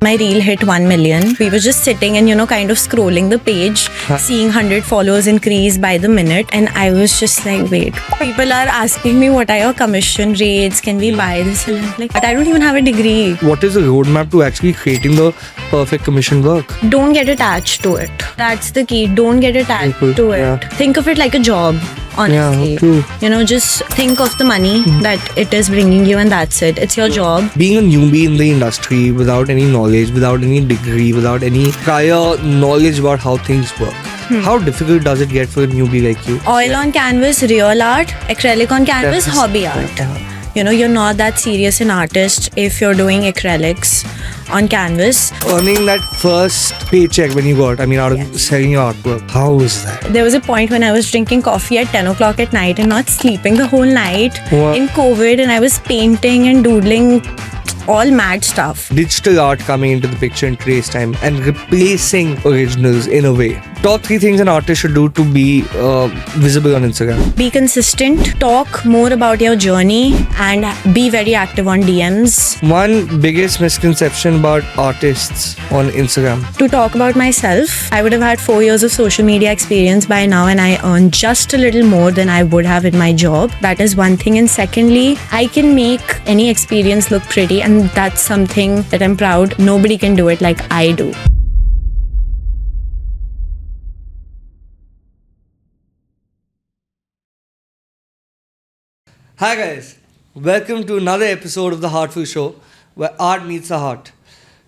My reel hit 1 million. We were just sitting and, kind of scrolling the page, seeing 100 followers increase by the minute. And I was just like, wait, people are asking me, what are your commission rates? Can we buy this? And I'm like, but I don't even have a degree. What is the roadmap to actually creating the perfect commission work? Don't get attached to it. That's the key. Don't get attached to it. Yeah. Think of it like a job. Honestly, Yeah, true. Just think of the money that it is bringing you, and that's it. It's your job. Being a newbie in the industry without any knowledge, without any degree, without any prior knowledge about how things work, how difficult does it get for a newbie like you? Oil on canvas, real art. Acrylic on canvas, That's- hobby art. You're not that serious an artist if you're doing acrylics on canvas. Earning that first paycheck when you got, out of selling your artwork, how was that? There was a point when I was drinking coffee at 10 o'clock at night and not sleeping the whole night in COVID, and I was painting and doodling all mad stuff. Digital art coming into the picture in today's time and replacing originals in a way. Top 3 things an artist should do to be visible on Instagram. Be consistent, talk more about your journey, and be very active on DMs. One biggest misconception about artists on Instagram. To talk about myself, I would have had 4 years of social media experience by now, and I earn just a little more than I would have in my job. That is one thing. And secondly, I can make any experience look pretty, and that's something that I'm proud. Nobody can do it like I do. Hi guys, welcome to another episode of The Heartful Show, where art meets the heart.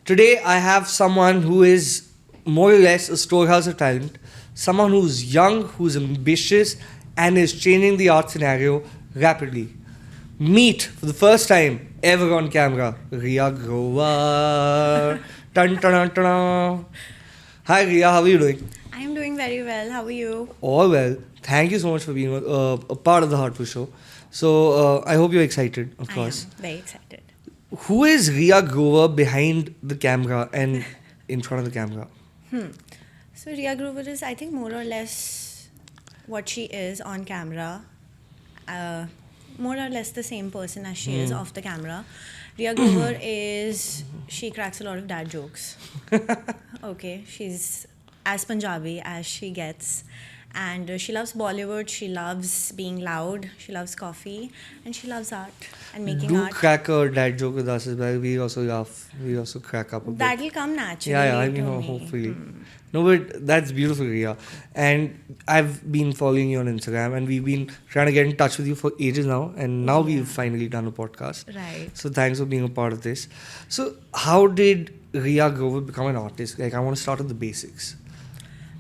Today I have someone who is more or less a storehouse of talent, someone who's young, who's ambitious, and is changing the art scenario rapidly. Meet, for the first time ever on camera, Riya Grover. Dun, dun, dun, dun. Hi Riya, how are you doing? I'm doing very well. How are you? All well. Thank you so much for being a part of The Heartful Show. So I hope you're excited, of course. I am very excited. Who is Riya Grover behind the camera and in front of the camera? So Riya Grover is, I think, more or less what she is on camera. More or less the same person as she is off the camera. Riya Grover she cracks a lot of dad jokes. Okay, she's as Punjabi as she gets. And she loves Bollywood, she loves being loud, she loves coffee, and she loves art and making Do art. crack a dad joke with us as well. We also laugh. We also crack up a bit. That'll come naturally. Yeah, to me. hopefully. No, but that's beautiful, Riya. And I've been following you on Instagram, and we've been trying to get in touch with you for ages now. And now we've finally done a podcast. Right. So thanks for being a part of this. So how did Riya Grover become an artist? I want to start with the basics.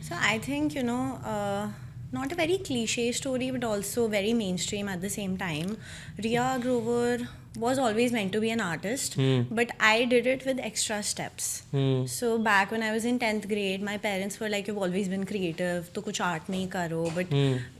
So I think, not a very cliche story, but also very mainstream at the same time. Riya Grover was always meant to be an artist, but I did it with extra steps. So back when I was in 10th grade, my parents were like, you've always been creative, to kuch art mein hi karo. But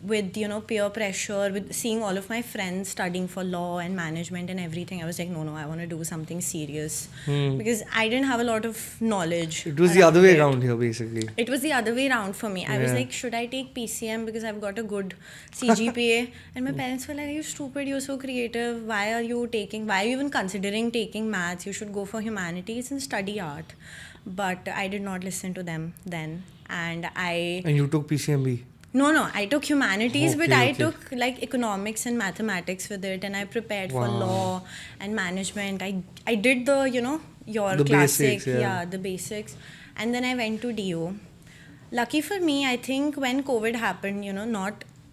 with, peer pressure, with seeing all of my friends studying for law and management and everything, I was like, no, I want to do something serious. Because I didn't have a lot of knowledge. It was the other way around here, basically. It was the other way around for me. I was like, should I take PCM because I've got a good CGPA? And my parents were like, are you stupid? You're so creative. Why are you even considering taking maths? You should go for humanities and study art. But I did not listen to them then. And you took PCMB? No, I took humanities, but I Okay. took like economics and mathematics with it, and I prepared for law and management. I did the, your The classic, basics, yeah. the basics. And then I went to DO. Lucky for me, I think when COVID happened,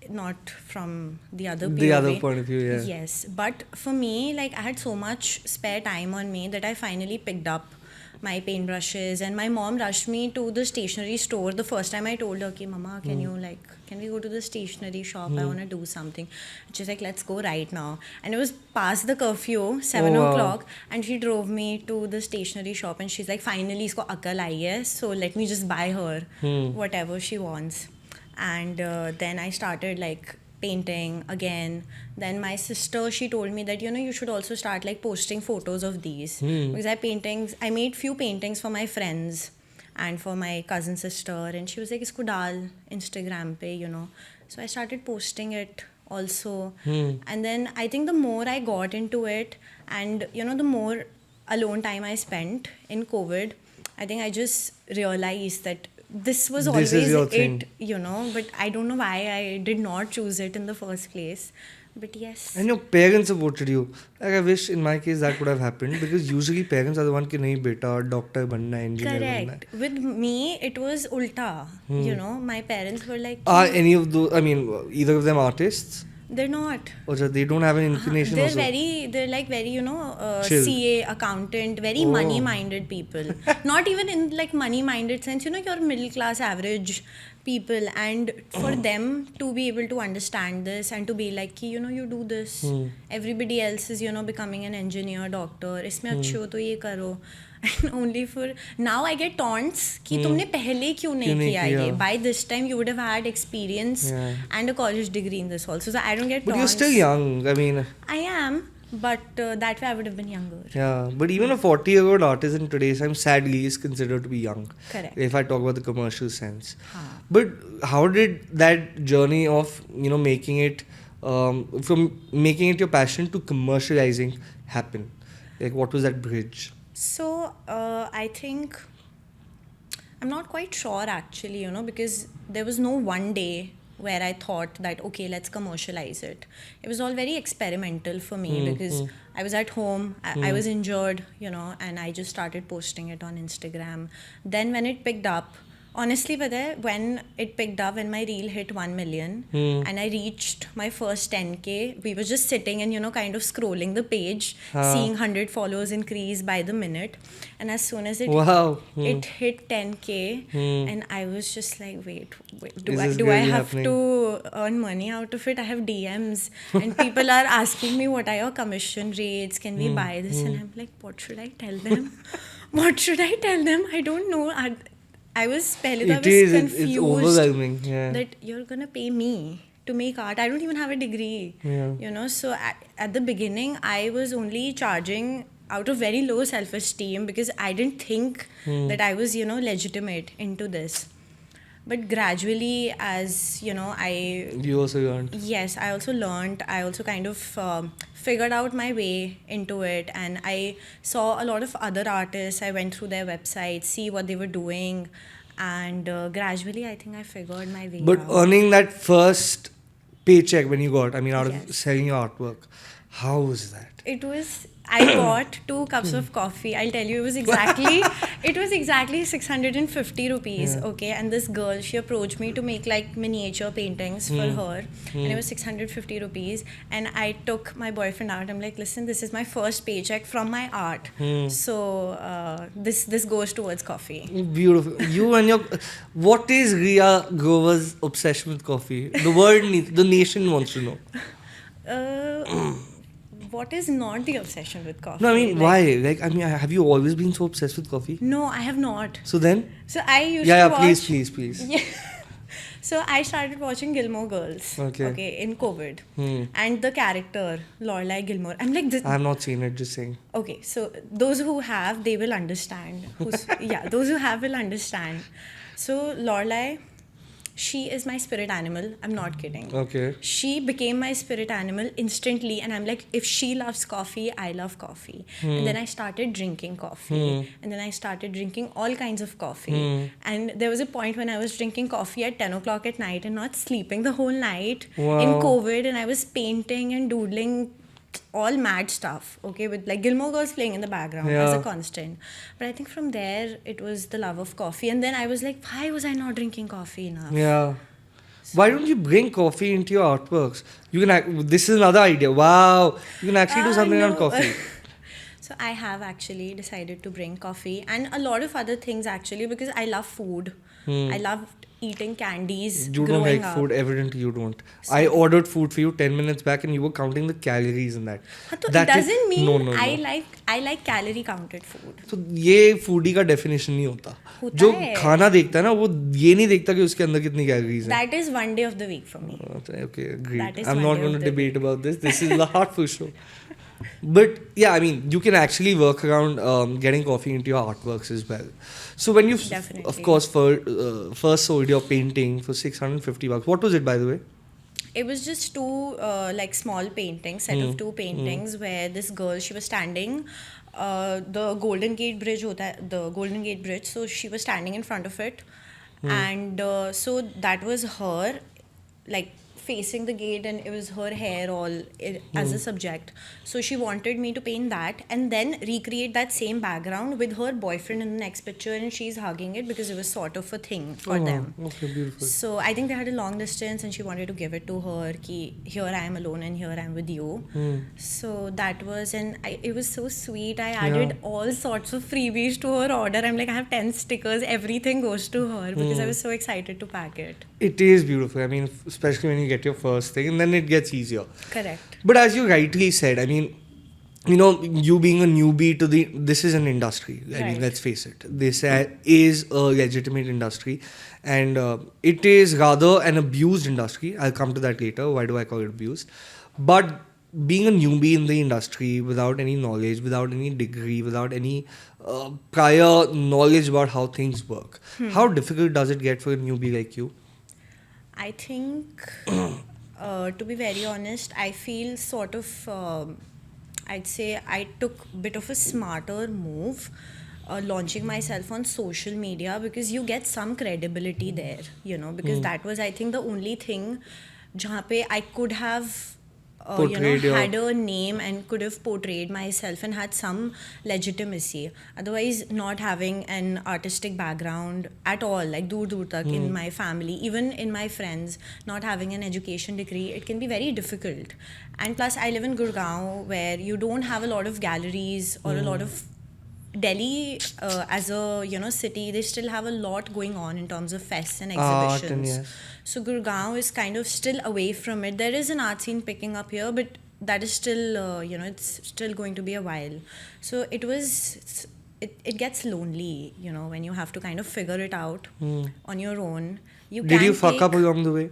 not from the other POV. The other point of view, yeah. Yes, but for me, I had so much spare time on me that I finally picked up my paintbrushes, and my mom rushed me to the stationery store. The first time I told her, okay, Mama, can we go to the stationery shop? I want to do something. She's like, let's go right now. And it was past the curfew, 7 o'clock, and she drove me to the stationery shop, and she's like, finally, isko akal aayi hai, so let me just buy her whatever she wants. And then I started painting again. Then my sister, she told me that you should also start posting photos of these, because I made few paintings for my friends and for my cousin sister, and she was like, isko dal Instagram pe, so I started posting it also. And then I think the more I got into it, and the more alone time I spent in COVID, I think I just realized that this was This always is your it, thing. but I don't know why I did not choose it in the first place. But yes. And your parents supported you. Like I wish in my case that would have happened because usually parents are the one कि नहीं बेटा doctor बनना है, engineer बनना है. Correct. With me, it was ulta. My parents were like, Are any of those? I mean, either of them artists? they're not. Or just they don't have an inclination They're also. they're like very, Chill. CA, accountant, very Oh. money-minded people. Not even in like money-minded sense, your middle-class average people. And for them to be able to understand this and to be like, कि, you do this. Everybody else is, becoming an engineer, doctor. इसमें अच्छे हो तो ये करो. And only for now I get taunts कि तुमने पहले क्यों नहीं किया ये. By this time you would have had experience and a college degree in this also. So I don't get taunts. But you're still young. I mean. I am, but that way I would have been younger. Yeah, but even a 40-year-old artist in today's time sadly is considered to be young. Correct. If I talk about the commercial sense. But how did that journey of making it from making it your passion to commercializing happen? Like what was that bridge? So I think I'm not quite sure actually, because there was no one day where I thought that okay, let's commercialize it. It was all very experimental for me because I was at home, I was injured, and I just started posting it on Instagram. Then when it picked up, honestly, when it picked up, when my reel hit 1 million and I reached my first 10K, we were just sitting and, kind of scrolling the page, seeing 100 followers increase by the minute. And as soon as it hit 10K, and I was just like, wait, do I have to earn money out of it? I have DMs and people are asking me, what are your commission rates? Can we buy this? And I'm like, what should I tell them? What should I tell them? I don't know. I was confused it's overwhelming, that you're gonna pay me to make art. I don't even have a degree, so at the beginning I was only charging out of very low self-esteem because I didn't think that I was legitimate into this. But gradually, as you also learned. Yes, I also learned. I also kind of figured out my way into it, and I saw a lot of other artists. I went through their websites, see what they were doing, and gradually, I think I figured my way. But out. Earning that first paycheck when you got, out of selling your artwork, how was that? It was. I bought 2 cups of coffee. I'll tell you, it was exactly 650 rupees. Okay, and this girl, she approached me to make like miniature paintings for her, and it was 650 rupees. And I took my boyfriend out. I'm like, listen, this is my first paycheck from my art, so this goes towards coffee. Beautiful. You and your. What is Riya Grover's obsession with coffee? The world needs. The nation wants to know. What is not the obsession with coffee? No, I mean, why? Have you always been so obsessed with coffee? No, I have not. So then? So I used to watch... please. Yeah. So I started watching Gilmore Girls. Okay, in COVID. And the character, Lorelai Gilmore. I'm like... I have not seen it, just saying. Okay, so those who have, they will understand. Those who have will understand. So Lorelai... She is my spirit animal. I'm not kidding. Okay. She became my spirit animal instantly. And I'm like, if she loves coffee, I love coffee. And then I started drinking coffee. And then I started drinking all kinds of coffee. And there was a point when I was drinking coffee at 10 o'clock at night and not sleeping the whole night in COVID. And I was painting and doodling all mad stuff, okay, with like Gilmore Girls playing in the background as a constant. But I think from there, it was the love of coffee. And then I was like, why was I not drinking coffee enough? Yeah. So why don't you bring coffee into your artworks? You can. This is another idea. Wow. You can actually do something on coffee. So I have actually decided to bring coffee and a lot of other things actually because I love food. I loved eating candies. You don't like food, evidently you don't. I ordered food for you 10 minutes back and you were counting the calories in that. That doesn't mean no. I like calorie counted food. So ये foodie का definition नहीं होता. जो खाना देखता है ना वो ये नहीं देखता कि उसके अंदर कितनी calories हैं. That is one day of the week for me. Okay, agreed. I'm not going to debate about this. This is the Heartful Show. But yeah, I mean, you can actually work around getting coffee into your artworks as well. So when you, of course, first sold your painting for $650, what was it, by the way? It was just 2 like small paintings, set of 2 paintings where this girl, she was standing the Golden Gate Bridge the Golden Gate Bridge, so she was standing in front of it, and so that was her like facing the gate, and it was her hair all as a subject. So she wanted me to paint that and then recreate that same background with her boyfriend in the next picture, and she's hugging it because it was sort of a thing for them. Okay, beautiful. So I think they had a long distance, and she wanted to give it to her. Ki, here I am alone, and here I am with you. So that was, and it was so sweet. I added all sorts of freebies to her order. I'm like, I have 10 stickers. Everything goes to her because I was so excited to pack it. It is beautiful. I mean, especially when you get your first thing, and then it gets easier. Correct. But as you rightly said, I mean, you know, you being a newbie to this is an industry. I mean, Right. let's face it. This is a legitimate industry, and it is rather an abused industry. I'll come to that later. Why do I call it abused? But being a newbie in the industry without any knowledge, without any degree, without any prior knowledge about how things work, how difficult does it get for a newbie like you? I think, to be very honest, I feel sort of, I'd say I took a bit of a smarter move launching myself on social media, because you get some credibility there, you know, because that was, I think, the only thing jahan pe I could have Portrayed your- had a name and could have portrayed myself and had some legitimacy. Otherwise, not having an artistic background at all, like dur tak in my family, even in my friends, not having an education degree, it can be very difficult. And plus, I live in Gurgaon, where you don't have a lot of galleries or a lot of Delhi as a city. They still have a lot going on in terms of fests and Art exhibitions. and yes. So Gurgaon is kind of still away from it. There is an art scene picking up here, but that is still it's still going to be a while. So it gets lonely, when you have to kind of figure it out on your own. Did you fuck up along the way?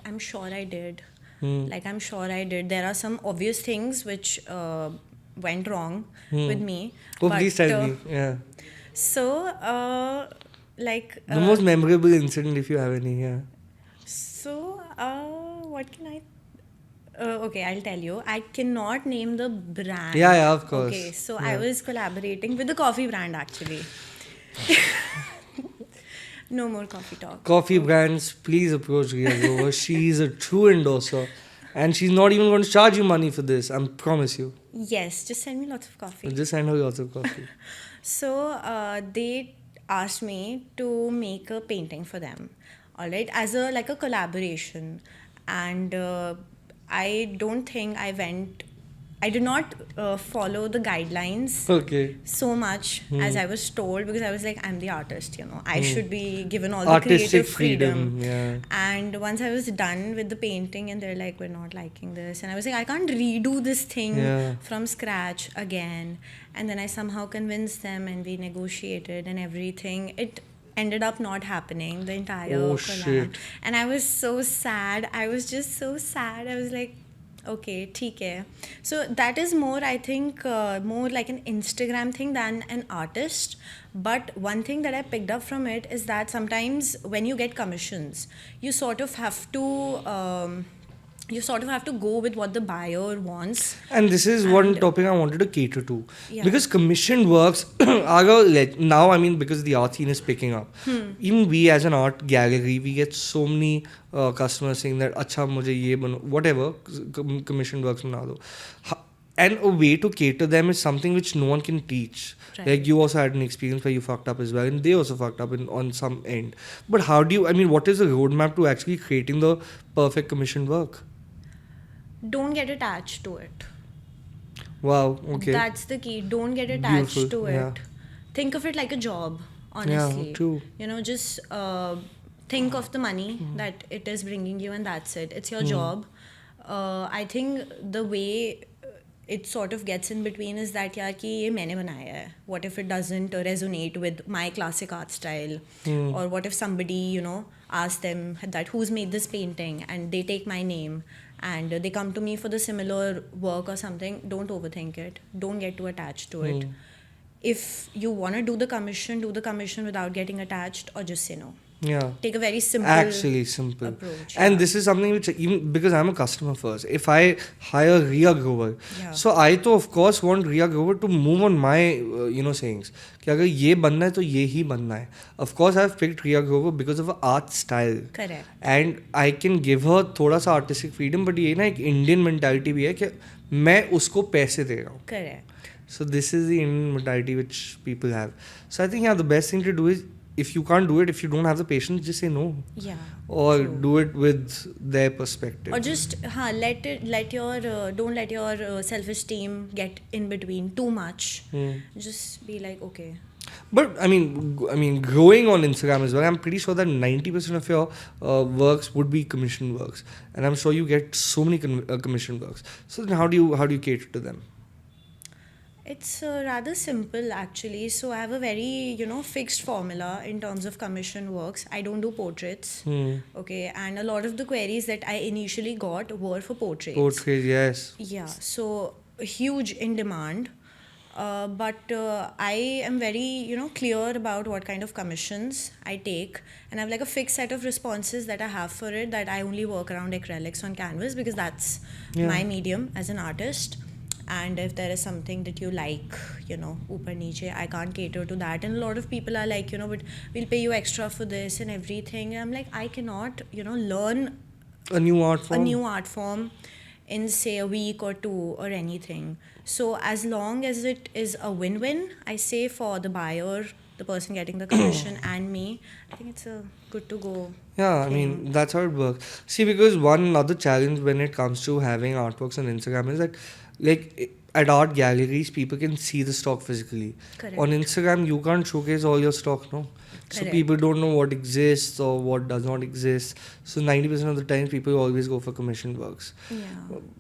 I'm sure I did. I'm sure I did. There are some obvious things which went wrong with me. Oh, but, please tell me. Yeah. So, The most memorable incident, if you have any, yeah. So, what can I... okay, I'll tell you. I cannot name the brand. Yeah, of course. Okay, so Yeah. I was collaborating with the coffee brand, actually. No more coffee talk. Coffee brands, please approach Riya Grover. She is a true endorser. And she's not even going to charge you money for this, I promise you. Yes, just send me lots of coffee. Just send her lots of coffee. So they asked me to make a painting for them, all right, as a collaboration, and I don't think I did not follow the guidelines Okay. so much as I was told, because I was like, I'm the artist, I should be given all the Artistic creative freedom, freedom. yeah. And once I was done with the painting, and they're like, we're not liking this, and I was like, I can't redo this thing Yeah. from scratch again. And then I somehow convinced them, and we negotiated and everything. It ended up not happening, the entire Oh, collab. shit. And I was so sad. I was just so sad. I was like, okay, theek hai. So that is more, I think, more like an Instagram thing than an artist. But one thing that I picked up from it is that sometimes when you get commissions, you sort of have to go with what the buyer wants. And this is one And- topic I wanted to cater to. Yeah. Because commissioned works now, I mean, because the art scene is picking up. Even we as an art gallery, we get so many customers saying that, acha, mujhe ye bano, whatever, commissioned works bana do. And a way to cater them is something which no one can teach. Right. Like you also had an experience where you fucked up as well, and they also fucked up on some end. But how do you, I mean, what is the roadmap to actually creating the perfect commissioned work? Don't get attached to it. Wow, okay. That's the key. Don't get attached Beautiful, to it. yeah. Think of it like a job, honestly. Yeah, true. Just think of the money that it is bringing you, and that's it. It's your job. I think the way it sort of gets in between is that, yaar, ki ye maine banaya hai. What if it doesn't resonate with my classic art style? Or what if somebody, asks them that who's made this painting, and they take my name and they come to me for the similar work or something. Don't overthink it. Don't get too attached to it. If you want to do the commission without getting attached, or just say no. Yeah. take a very simple Actually simple approach. and yeah. this is something which even because I'm a customer first, if I hire Riya Grover, Yeah. so I to of course want Riya Grover to move on my sayings कि अगर ये बनना है तो ये ही बनना है. Of course I've picked Riya Grover because of her art style Correct. and I can give her थोड़ा सा artistic freedom, but ये ना एक Indian mentality भी है कि मैं उसको पैसे दे रहा हूँ. Correct. So this is the Indian mentality which people have. So I think yeah, the best thing to do is if you can't do it, if you don't have the patience, just say no. Yeah. Or True. do it with their perspective. Or just let your don't let your self-esteem get in between too much. Just be like, okay. But I mean, growing on Instagram as well, I'm pretty sure that 90% of your works would be commission works, and I'm sure you get so many commission works. So then, how do you cater to them? It's rather simple actually. So I have a very fixed formula in terms of commission works. I don't do portraits. Okay, and a lot of the queries that I initially got were for portraits. Portraits, yes. Yeah, so huge in demand. But I am very clear about what kind of commissions I take, and I have like a fixed set of responses that I have for it, that I only work around acrylics on canvas because that's my medium as an artist. And if there is something that you like, upar niche, I can't cater to that. And a lot of people are like, but we'll pay you extra for this and everything. And I'm like, I cannot, learn a new art form in say a week or two or anything. So as long as it is a win-win, I say, for the buyer, the person getting the commission and me, I think it's a good to go. Yeah, I mean, that's how it works. See, because one other challenge when it comes to having artworks on Instagram is that, like, at art galleries, people can see the stock physically. Correct. On Instagram, you can't showcase all your stock, no? So Correct. people don't know what exists or what does not exist. So 90% of the time, people always go for commission works. Yeah.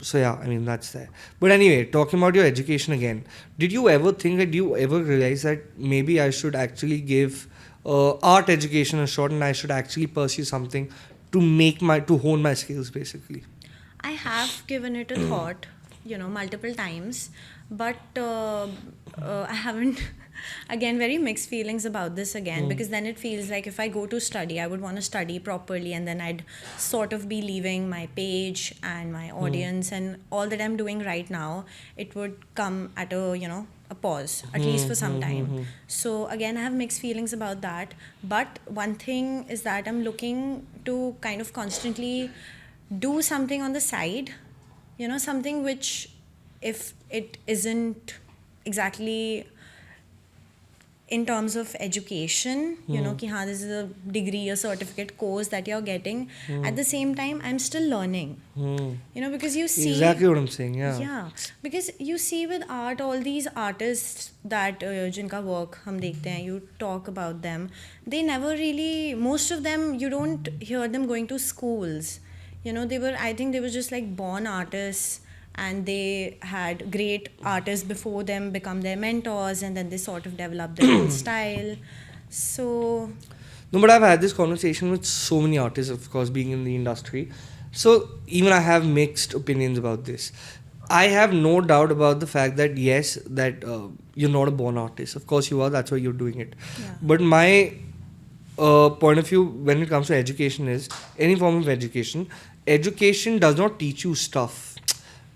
So yeah, I mean, that's there. But anyway, talking about your education again, did you ever think that you ever realize that maybe I should actually give art education a shot and I should actually pursue something to hone my skills basically? I have given it a thought, multiple times, but I haven't. Again, very mixed feelings about this again, because then it feels like if I go to study, I would want to study properly, and then I'd sort of be leaving my page and my audience and all that I'm doing right now. It would come at a pause, at least for some time. So again, I have mixed feelings about that. But one thing is that I'm looking to kind of constantly do something on the side, something which, if it isn't exactly in terms of education, ki haan, this is a degree, a certificate course that you're getting. At the same time, I'm still learning. Because you see... Exactly what I'm saying, yeah. Yeah, because you see with art, all these artists that jinka work hum dekhte hain, you talk about them, they never really... Most of them, you don't hear them going to schools. I think they were just like born artists, and they had great artists before them become their mentors, and then they sort of developed their own style. So... No, but I've had this conversation with so many artists, of course, being in the industry. So even I have mixed opinions about this. I have no doubt about the fact that, yes, that you're not a born artist. Of course you are, that's why you're doing it. Yeah. But my point of view when it comes to education is, any form of education does not teach you stuff.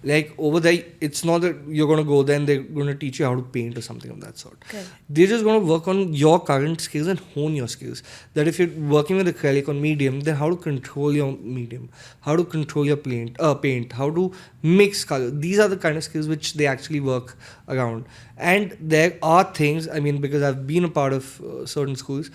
Like over there, it's not that you're going to go there and they're going to teach you how to paint or something of that sort. Okay. They're just going to work on your current skills and hone your skills. That if you're working with acrylic on medium, then how to control your medium, how to control your paint, how to mix color. These are the kind of skills which they actually work around. And there are things, I mean, because I've been a part of certain schools,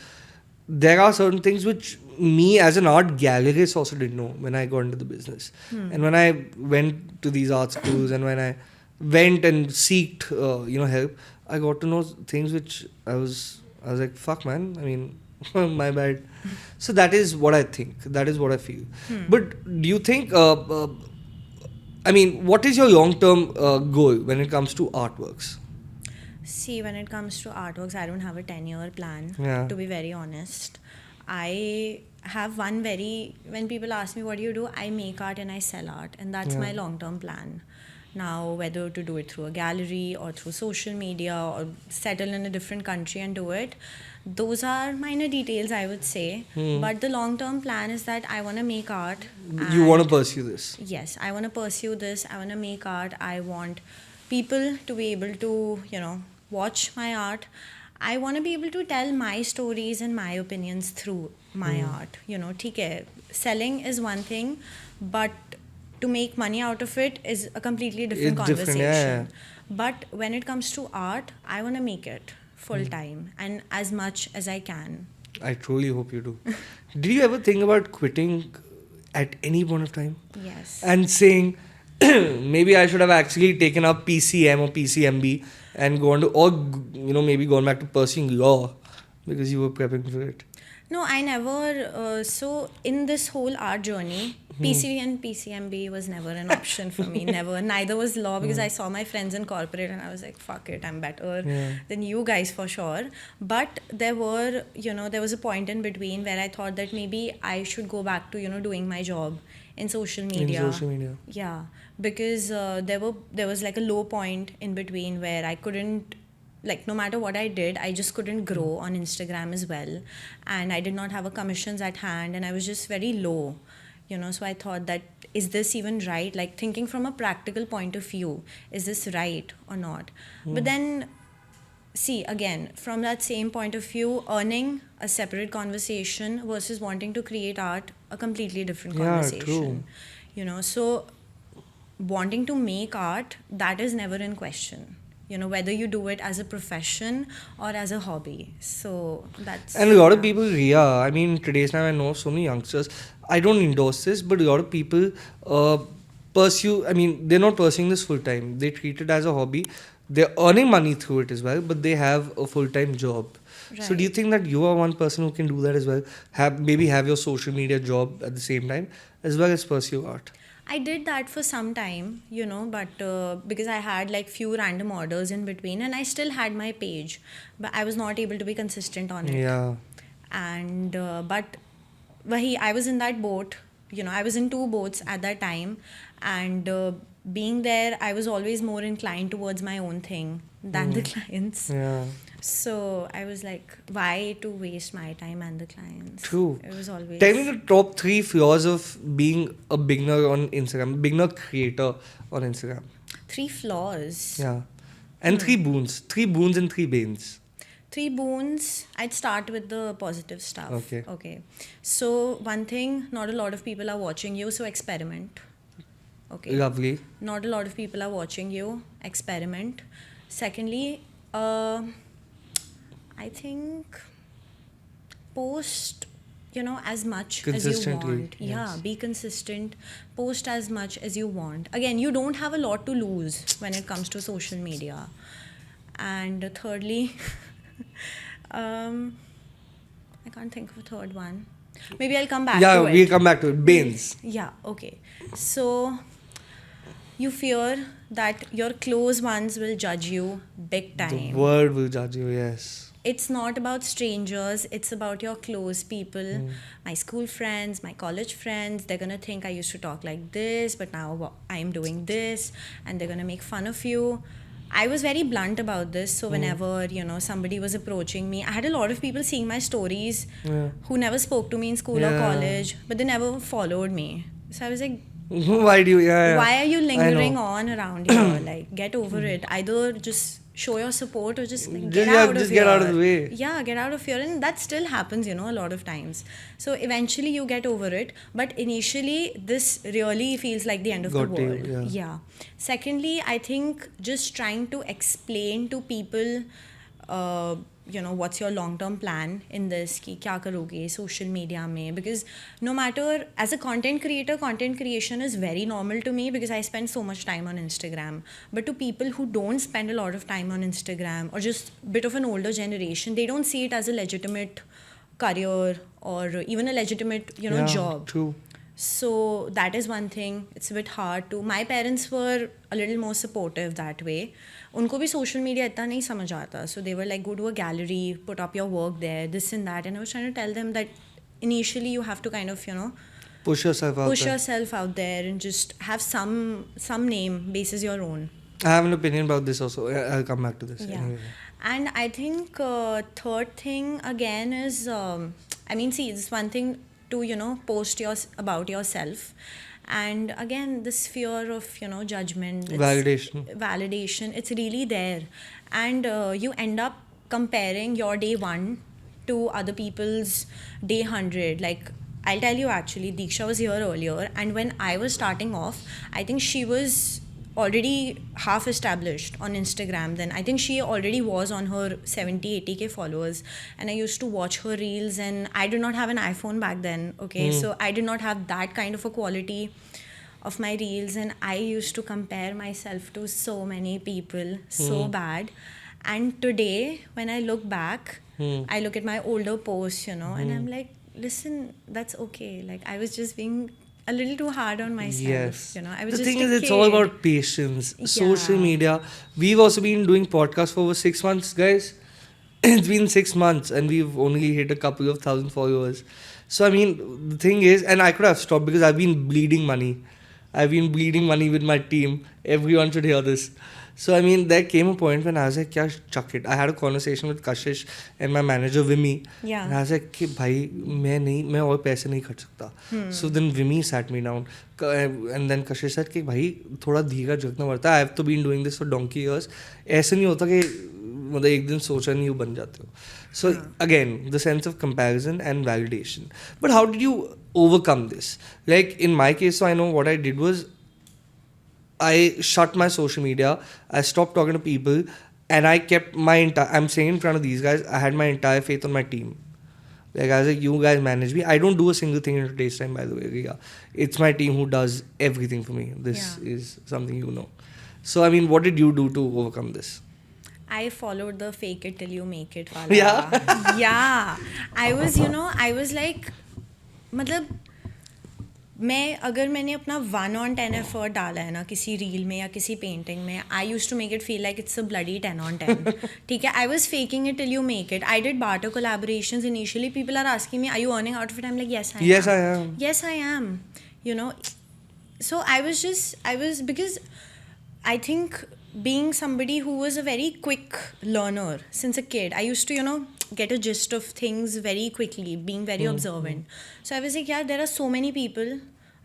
there are certain things which me as an art gallerist also didn't know when I got into the business. And when I went to these art schools and when I went and sought help, I got to know things which I was like, fuck man, I mean, my bad. So that is what I think, that is what I feel. But do you think I mean, what is your long-term goal when it comes to artworks? See, when it comes to artworks, I don't have a 10-year plan, Yeah. to be very honest. I have when people ask me, what do you do? I make art and I sell art, and that's my long-term plan. Now, whether to do it through a gallery or through social media or settle in a different country and do it, those are minor details, I would say. But the long term plan is that I want to make art. You want to and- pursue this? Yes, I want to pursue this. I want to make art. I want people to be able to, watch my art. I want to be able to tell my stories and my opinions through my art. ठीक है, selling is one thing, but to make money out of it is a completely different It's different, conversation. yeah. But when it comes to art, I want to make it full time and as much as I can. I truly hope you do. Did you ever think about quitting at any point of time Yes. and saying, maybe I should have actually taken up PCM or PCMB and gone to, or maybe gone back to pursuing law because you were prepping for it? No, I never. So in this whole art journey, PCV and PCMB was never an option for me. Never. Neither was law because I saw my friends in corporate and I was like, fuck it, I'm better than you guys for sure. But there was a point in between where I thought that maybe I should go back to, doing my job in social media. In social media. Yeah, because there was like a low point in between where I couldn't, like, no matter what I did, I just couldn't grow on Instagram as well, and I did not have a commissions at hand, and I was just very low, so I thought that, is this even right? Like, thinking from a practical point of view, is this right or not? But then, see, again, from that same point of view, earning a separate conversation versus wanting to create art, a completely different conversation. So wanting to make art, that is never in question. Whether you do it as a profession or as a hobby. So that's... And a lot of people, Riya, I mean, today's time I know so many youngsters, I don't endorse this, but a lot of people pursue, I mean, they're not pursuing this full time. They treat it as a hobby. They're earning money through it as well, but they have a full-time job. So do you think that you are one person who can do that as well? Maybe have your social media job at the same time, as well as pursue art? I did that for some time, but because I had like few random orders in between and I still had my page, but I was not able to be consistent on it. Yeah. And but I was in that boat, I was in two boats at that time, and being there, I was always more inclined towards my own thing than the clients. Yeah. So I was like, why to waste my time and the clients? True. It was always... Tell me the top 3 flaws of being a beginner on Instagram, beginner creator on Instagram. 3 flaws. Yeah. And 3 boons. 3 boons and 3 banes. 3 boons. I'd start with the positive stuff. Okay. So one thing, not a lot of people are watching you, so experiment. Okay. Lovely. Not a lot of people are watching you. Experiment. Secondly, I think post, as much as you want. Yes. Yeah, be consistent. Post as much as you want. Again, you don't have a lot to lose when it comes to social media. And thirdly, I can't think of a third one. Maybe I'll come back to it. Yeah, we'll come back to it. Banes. Yeah, okay. So, you fear that your close ones will judge you big time. The world will judge you, yes. It's not about strangers, it's about your close people. My school friends, my college friends, they're gonna think I used to talk like this, but now I'm doing this, and they're gonna make fun of you. I was very blunt about this, so whenever, somebody was approaching me, I had a lot of people seeing my stories who never spoke to me in school or college, but they never followed me. So I was like, Why do you? Yeah. why are you lingering on around here? Like, get over it. Either just show your support or just like, get out of here. Get out of the way. Yeah, get out of here. And that still happens, a lot of times. So eventually you get over it. But initially, this really feels like the end of the Got you, world. yeah. Secondly, I think just trying to explain to people, what's your long-term plan in this, ki kya karoge social media mein, because no matter, as a content creator, content creation is very normal to me because I spend so much time on Instagram. But to people who don't spend a lot of time on Instagram or just a bit of an older generation, they don't see it as a legitimate career or even a legitimate, job. True. So that is one thing. It's a bit hard to... My parents were a little more supportive that way. उनको भी social media इतना नहीं समझ आता. So they were like, go to a gallery, put up your work there, this and that. And I was trying to tell them that initially you have to kind of, Push yourself out push there. yourself out there and just have some name basis your own. I have an opinion about this also. I'll come back to this. Yeah. Anyway. And I think third thing again is, I mean, see, it's one thing to, post about yourself. And again, this fear of, judgment. Validation, it's really there. And you end up comparing your day 1 to other people's day 100. Like, I'll tell you actually, Diksha was here earlier. And when I was starting off, I think she was already half established on Instagram then. I think she already was on her 70-80k followers, and I used to watch her reels, and I did not have an iPhone back then, okay? So I did not have that kind of a quality of my reels, and I used to compare myself to so many people so bad. And today when I look back, I look at my older posts, and I'm like, listen, that's okay. Like, I was just being a little too hard on myself. Yes. I was the just thing a is, it's kid. all about patience. Social media. We've also been doing podcasts for over 6 months, guys. It's been 6 months and we've only hit a couple of thousand followers. So, I mean, the thing is, and I could have stopped because I've been bleeding money. I've been bleeding money with my team. Everyone should hear this. So, I mean, there came a point when I was like, yeah, chuck it. I had a conversation with Kashish and my manager, Vimy. Yeah. And I was like, bhai, मैं और पैसे नहीं खर्च सकता. So then Vimy sat me down. And then Kashish said, कि भाई थोड़ा धीरज रखना पड़ता है. I have been doing this for donkey years. ऐसे नहीं होता कि मतलब एक दिन सोचा नहीं बन जाते हो. So again, the sense of comparison and validation. But how did you overcome this? Like in my case, so I know what I did was I shut my social media. I stopped talking to people, and I kept my entire. I'm saying in front of these guys, I had my entire faith on my team. Like I was like, you guys manage me. I don't do a single thing in today's time, by the way, Riya. It's my team who does everything for me. This is something you know. So I mean, what did you do to overcome this? I followed the fake it till you make it wala. Yeah. Yeah. I was like, मतलब अगर मैंने अपना 1/10 effort डाला है ना किसी reel में या किसी पेंटिंग में, I use to make it feel like it's a bloody 10/10. ठीक है, I was faking it till you make it. I did barter collaborations initially. People are asking me, are you earning out of it? I am like, yes I am. So I was because I think being somebody who was a very quick learner since a kid, I used to get a gist of things very quickly, being very observant. So I was like, yeah, there are so many people.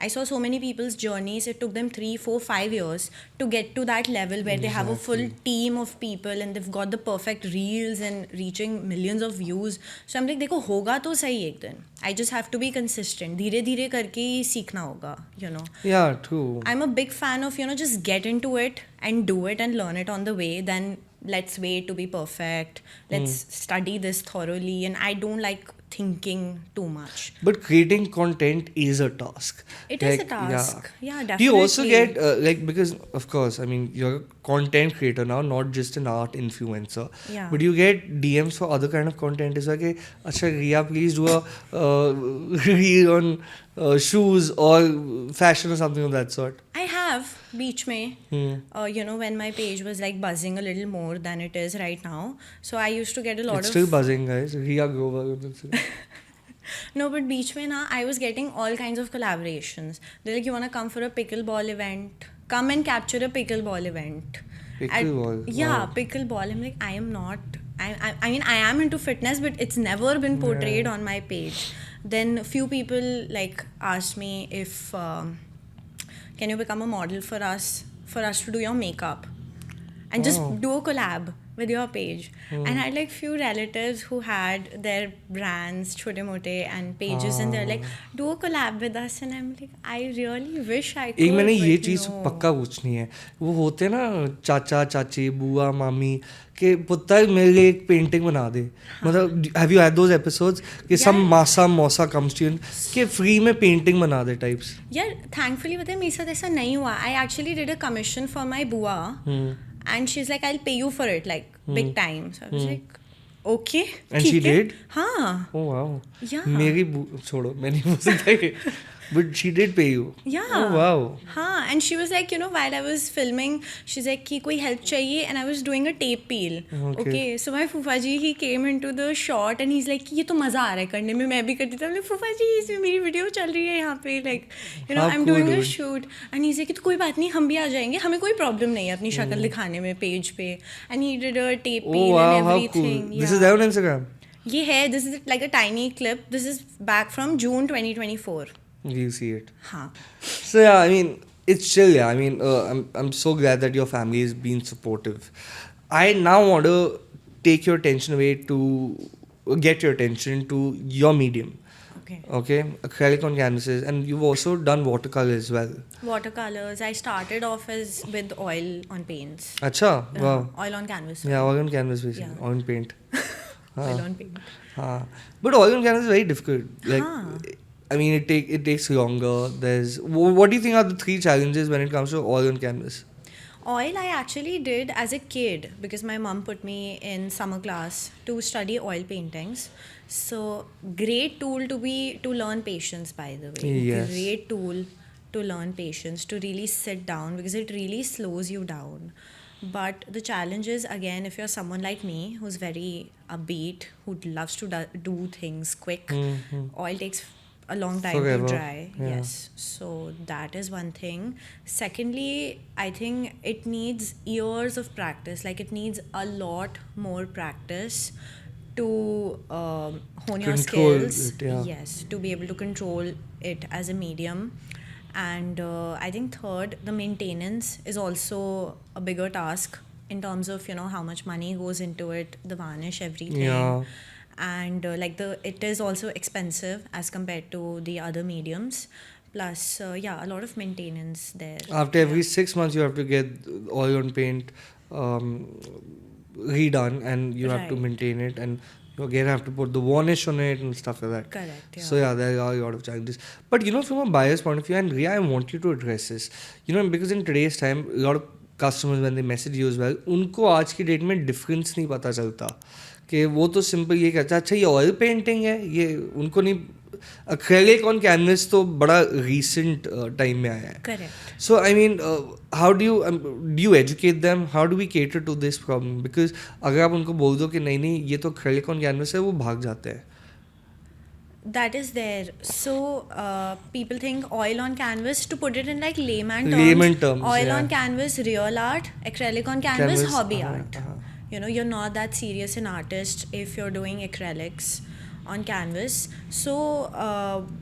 I saw so many people's journeys. It took them 3, 4, 5 years to get to that level where they have a full team of people and they've got the perfect reels and reaching millions of views. So I'm like, देखो होगा तो सही एक दिन. I just have to be consistent. धीरे धीरे करके ही सीखना होगा, Yeah, true. I'm a big fan of, just get into it and do it and learn it on the way. Then let's wait to be perfect. Let's study this thoroughly. And I don't like thinking too much. But creating content is a task. It is a task. Yeah, definitely. Do you also get, because of course, I mean, you're a content creator now, not just an art influencer. Yeah. But you get DMs for other kind of content. It's like, Acha, Riya, please do a reel on shoes or fashion or something of that sort. I have, beach mein, when my page was like buzzing a little more than it is right now. So I used to get a lot It's still buzzing, guys. Riya Grover. No, but beach mein na, I was getting all kinds of collaborations. They're like, you want to come for a pickleball event? Come and capture a pickleball event. Pickleball? Yeah, pickleball. I'm like, I am not... I mean, I am into fitness, but it's never been portrayed on my page. Then a few people like asked me if... can you become a model for us to do your makeup and just do a collab with your page? And I had like few relatives who had their brands chote mote and pages and they're like, do a collab with us. And I'm like, I really wish I could. एक मैंने ये चीज़ पक्का पूछनी है. वो होते हैं ना चाचा चाची बुआ मामी के पुत्र मेरे लिए एक पेंटिंग बना दे. मतलब have you had those episodes कि some मासा मौसा comes to you कि फ्री में पेंटिंग बना दे types? Yeah, thankfully पता है मेरे साथ ऐसा नहीं हुआ. I actually did a commission for my बुआ. And she's like, I'll pay you for it, like, big time. So I was like, okay. And she did? हाँ. Oh, wow. Yeah. मेरी छोड़ो, मैं नहीं बोल सकता कि But she did pay you. Yeah. Oh, wow. हाँ, and she was like, while I was filming, she's like कि कोई help चाहिए, and I was doing a tape peel. Okay. So my फूफाजी, he came into the shot and he's like कि ये तो मज़ा आ रहा है करने में, मैं भी करती थी. I'm like फूफाजी, इसमें मेरी वीडियो चल रही है यहाँ पे, like How I'm cool, doing a dude. shoot, and he's like कि तो कोई बात नहीं, हम भी आ जाएंगे, हमें कोई problem नहीं है अपनी शक्ल दिखाने में पेज पे. And he did a tape Oh, peel wow, and how everything. cool. This is there on Instagram. ये है, this is like a tiny clip. This is back from June 2024. You see it. हाँ. So yeah, I mean, it's chill. Yeah, I mean, I'm so glad that your family is being supportive. I now want to take your attention away to get your attention to your medium. Okay. Okay, acrylic on canvases, and you've also done watercolor as well. Watercolors. I started off with oil on paints. Acha, wow. Oil on canvas. Yeah, oil on canvas basically, Yeah. oil on paint. Oil on paint. But oil on canvas is very difficult. Like, Huh. I mean, it takes longer. What do you think are the 3 challenges when it comes to oil on canvas? Oil I actually did as a kid because my mom put me in summer class to study oil paintings. So great tool to learn patience, by the way. Yes. Great tool to learn patience, to really sit down because it really slows you down. But the challenge is, again, if you're someone like me who's very upbeat, who loves to do things quick, oil takes a long time Forever. to dry. Yeah. Yes. So that is one thing. Secondly, I think it needs years of practice. Like it needs a lot more practice to hone your Control skills. it, yeah. Yes, to be able to control it as a medium. And I think third, the maintenance is also a bigger task in terms of how much money goes into it, the varnish, everything. Yeah. And it is also expensive as compared to the other mediums. Plus, a lot of maintenance there. After every 6 months, you have to get oil on paint redone, and you have to Right. maintain it, and you again have to put the varnish on it and stuff like that. Correct. Yeah. So yeah, there are a lot of challenges. But from a buyer's point of view, and Riya, I want you to address this. Because in today's time, a lot of customers when they message you as well, उनको आज की date में difference नहीं पता चलता कि वो तो सिंपल ये कहता है अच्छा ये ऑयल पेंटिंग है, ये उनको नहीं. एक्रेलिक ऑन कैनवस तो बड़ा रीसेंट टाइम में आया है. Correct. So I mean, how do you educate them? How do we cater to this problem? Because अगर आप उनको बोल दो कि नहीं ये तो एक्रेलिक ऑन कैनवस है, वो भाग जाते हैं. That is there. So people think oil on canvas, to put it in like layman terms. Oil yeah. on canvas, real art. Acrylic on canvas, hobby art. You're not that serious an artist if you're doing acrylics on canvas. So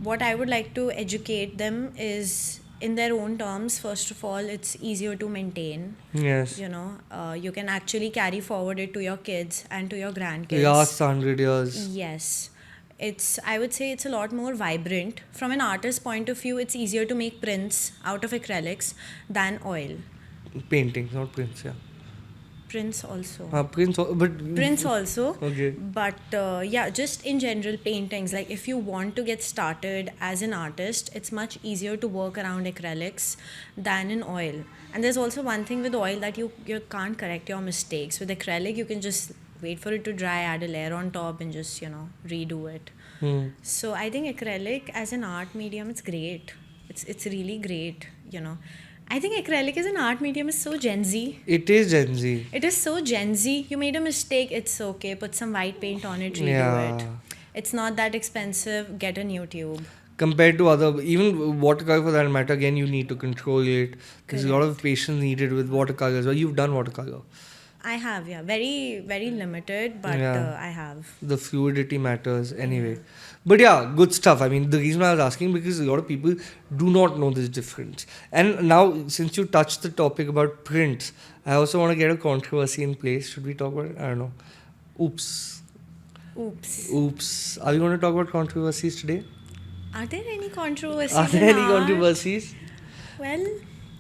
what I would like to educate them is in their own terms. First of all, it's easier to maintain. Yes. You can actually carry forward it to your kids and to your grandkids. Last 100 years. Yes. I would say it's a lot more vibrant. From an artist's point of view, it's easier to make prints out of acrylics than oil. Paintings, not prints, yeah. Prints also. Prints also. Okay. But just in general, paintings. Like if you want to get started as an artist, it's much easier to work around acrylics than in oil. And there's also one thing with oil that you can't correct your mistakes. With acrylic, you can just wait for it to dry, add a layer on top, and just redo it. So I think acrylic as an art medium, it's great. It's really great. I think acrylic as an art medium is so Gen Z. It is Gen Z. It is so Gen Z. You made a mistake, it's okay. Put some white paint on it, redo Yeah. it. It's not that expensive. Get a new tube. Compared to even watercolor for that matter, again, you need to control it. There's a lot of patience needed with watercolor as well. You've done watercolor. I have, yeah. Very, very limited, but Yeah. I have. The fluidity matters anyway. But yeah, good stuff. I mean, the reason I was asking because a lot of people do not know this difference. And now, since you touched the topic about prints, I also want to get a controversy in place. Should we talk about it? I don't know. Oops. Are we going to talk about controversies today? Are there any controversies? Are there in any art? controversies? Well,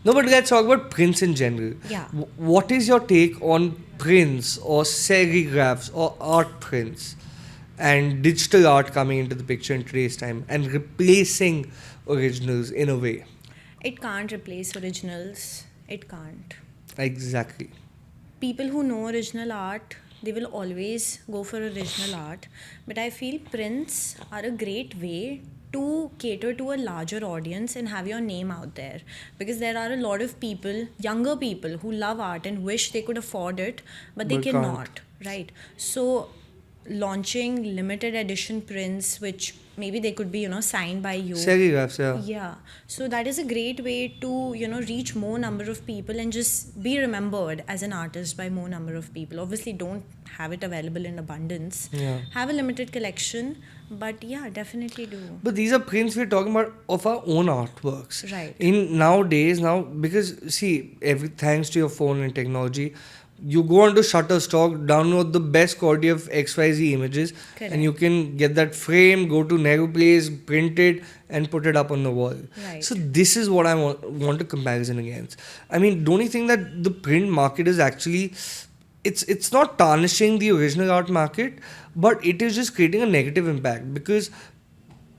No, but let's talk about prints in general. Yeah. What is your take on prints or serigraphs or art prints and digital art coming into the picture in today's time and replacing originals in a way? it can't replace originals. It can't. Exactly. People who know original art, they will always go for original art. But I feel prints are a great way to cater to a larger audience and have your name out there, because there are a lot of people, younger people, who love art and wish they could afford it, but they But cannot, can't. right? So launching limited edition prints, which maybe they could be, signed by you. Serigraphs, yeah. Yeah, so that is a great way to, reach more number of people and just be remembered as an artist by more number of people. Obviously, don't have it available in abundance. Yeah. Have a limited collection, but yeah, definitely do. But these are prints we're talking about of our own artworks. Right. In nowadays, because see, thanks to your phone and technology, you go onto Shutterstock, download the best quality of XYZ images, Correct. and you can get that frame, go to Neroplace, print it, and put it up on the wall. Right. So this is what I want to comparison against. I mean, don't you think that the print market is actually, it's not tarnishing the original art market, but it is just creating a negative impact, because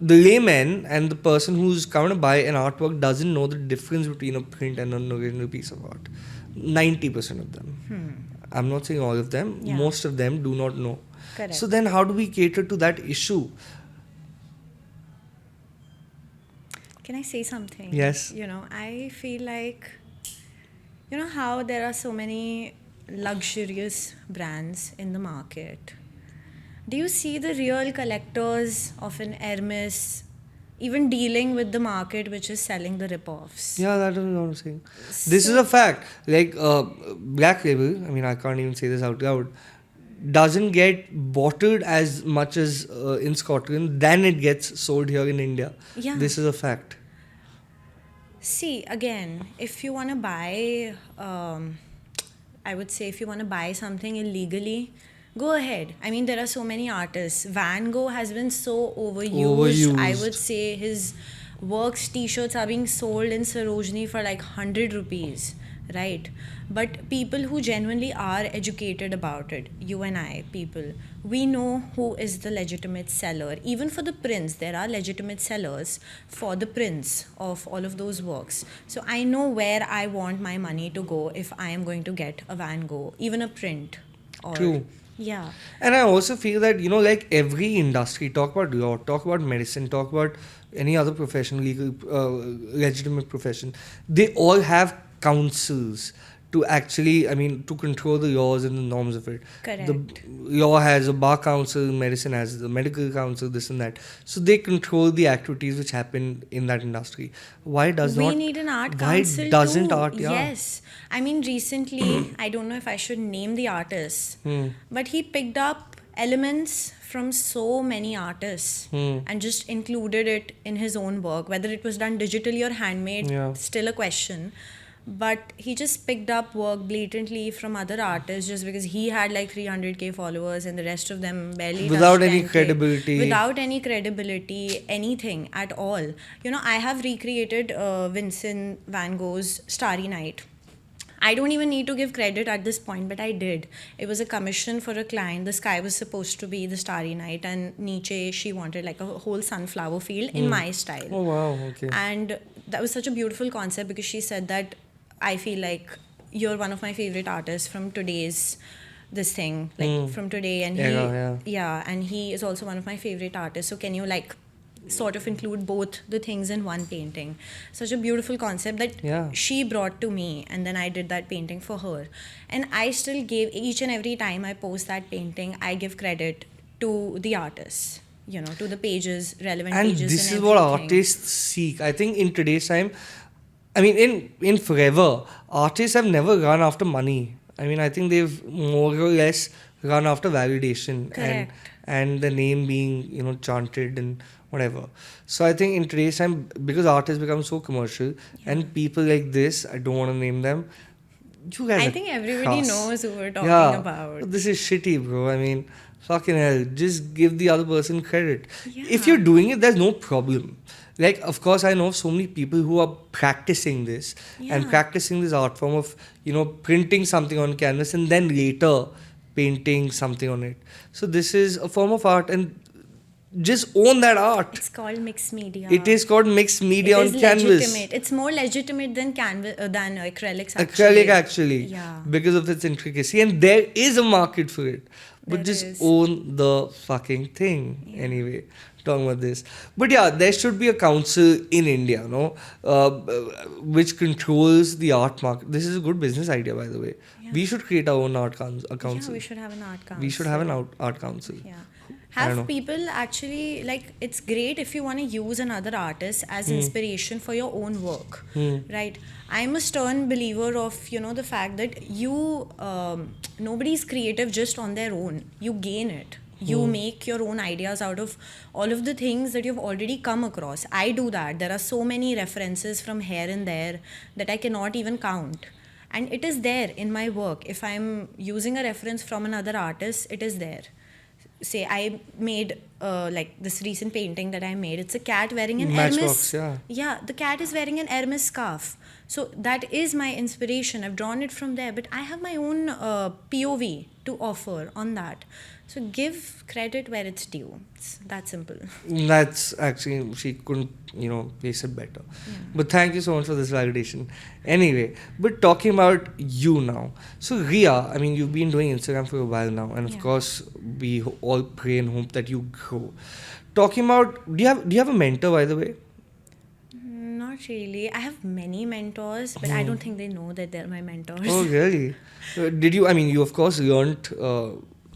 the layman and the person who's coming to buy an artwork doesn't know the difference between a print and an original piece of art. 90% of them. I'm not saying all of them. Yeah. Most of them do not know. Correct. So then how do we cater to that issue? Can I say something? Yes. I feel like, how there are so many luxurious brands in the market. Do you see the real collectors of an Hermes even dealing with the market which is selling the rip-offs? Yeah, that is what I'm saying. This is a fact. Like Black Label, I mean, I can't even say this out loud, doesn't get bottled as much as in Scotland than it gets sold here in India. Yeah. This is a fact. See, again, if you want to buy, I would say if you want to buy something illegally, go ahead. I mean, there are so many artists. Van Gogh has been so overused. I would say his works, t-shirts are being sold in Sarojini for like 100 rupees, right? But people who genuinely are educated about it, you and I, people, we know who is the legitimate seller. Even for the prints, there are legitimate sellers for the prints of all of those works. So I know where I want my money to go if I am going to get a Van Gogh, even a print. True. Yeah. And I also feel that, like every industry, talk about law, talk about medicine, talk about any other profession, legal, legitimate profession, they all have councils to actually, to control the laws and the norms of it. Correct. The law has a bar council, medicine has the medical council, this and that. So they control the activities which happen in that industry. Why need an art council Why doesn't too? art? Yeah. Yes. I mean, recently, I don't know if I should name the artist, but he picked up elements from so many artists and just included it in his own work. Whether it was done digitally or handmade, still a question. But he just picked up work blatantly from other artists just because he had like 300k followers and the rest of them barely without touched any 10K. credibility. Without any credibility, anything at all. I have recreated Vincent van Gogh's Starry Night. I don't even need to give credit at this point, but I did. It was a commission for a client. The sky was supposed to be the starry night, and Nietzsche, she wanted like a whole sunflower field in my style. Oh, wow. Okay. And that was such a beautiful concept because she said that I feel like you're one of my favorite artists from today's this thing, like from today. And and he is also one of my favorite artists. So can you like sort of include both the things in one painting? Such a beautiful concept that she brought to me, and then I did that painting for her. And I still gave, each and every time I post that painting, I give credit to the artists, to the pages, relevant and pages. This and is what artists seek. I think in today's time, in forever, artists have never run after money. I think they've more or less run after validation. Correct. and the name being, chanted and whatever. So I think in today's time, because art has become so commercial, and people like this, I don't want to name them, you guys I think everybody knows who we're talking about. This is shitty, bro. Fucking hell, just give the other person credit. Yeah. If you're doing it, there's no problem. Like, of course, I know so many people who are practicing this and practicing this art form of, printing something on canvas and then later painting something on it. So this is a form of art, and just own that art. It's called mixed media. It is called mixed media It on is canvas. legitimate. It's more legitimate than canvas than acrylics. Acrylic actually, Yeah. because of its intricacy, and there is a market for it. But There just is. own the fucking thing Yeah. anyway. Talking about this, but yeah, there should be a council in India, no, which controls the art market. This is a good business idea, by the way. Yeah. We should create our own art council. Yeah, we should have an art council. We should have an art council. Yeah. I don't know. Have people actually, like, it's great if you want to use another artist as inspiration for your own work, right? I'm a stern believer of, the fact that nobody's creative just on their own. You gain it. You make your own ideas out of all of the things that you've already come across. I do that. There are so many references from here and there that I cannot even count. And it is there in my work. If I'm using a reference from another artist, it is there. Say I made like this recent painting that I made. It's a cat wearing an Matchbox, Hermes. Yeah, the cat is wearing an Hermes scarf. So that is my inspiration. I've drawn it from there, but I have my own POV to offer on that. So give credit where it's due. It's that simple. That's actually, she couldn't, place it better. Yeah. But thank you so much for this validation. Anyway, but talking about you now. So, Riya, I mean, you've been doing Instagram for a while now, and of Yeah. course, we all pray and hope that you grow. Talking about, do you have a mentor, by the way? Not really. I have many mentors, but I don't think they know that they're my mentors. Oh, really? Did you, I mean, you of course learned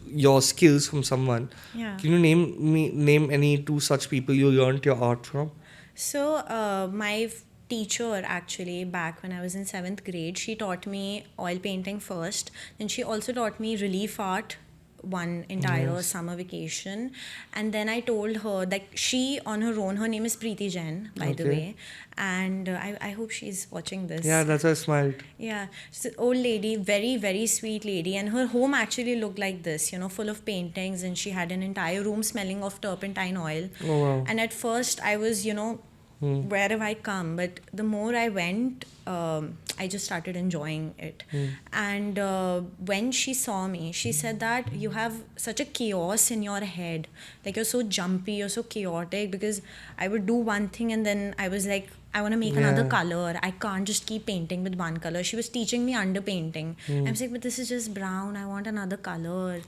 your skills from someone. Yeah. Can you name any two such people you learned your art from? So, my teacher actually, back when I was in 7th grade, she taught me oil painting first. Then she also taught me relief art one entire summer vacation. And then I told her that she, on her own, her name is Preeti Jain, by the Okay. way. And I hope she's watching this. Yeah, that's why I smiled. Yeah, she's an old lady, very, very sweet lady. And her home actually looked like this, full of paintings. And she had an entire room smelling of turpentine oil. Oh, wow. And at first, I was, where have I come? But the more I went, I just started enjoying it. And when she saw me, she said that you have such a chaos in your head. Like, you're so jumpy, you're so chaotic, because I would do one thing and then I was like, I want to make another Yeah. color. I can't just keep painting with one color. She was teaching me underpainting. I was like, but this is just brown. I want another color.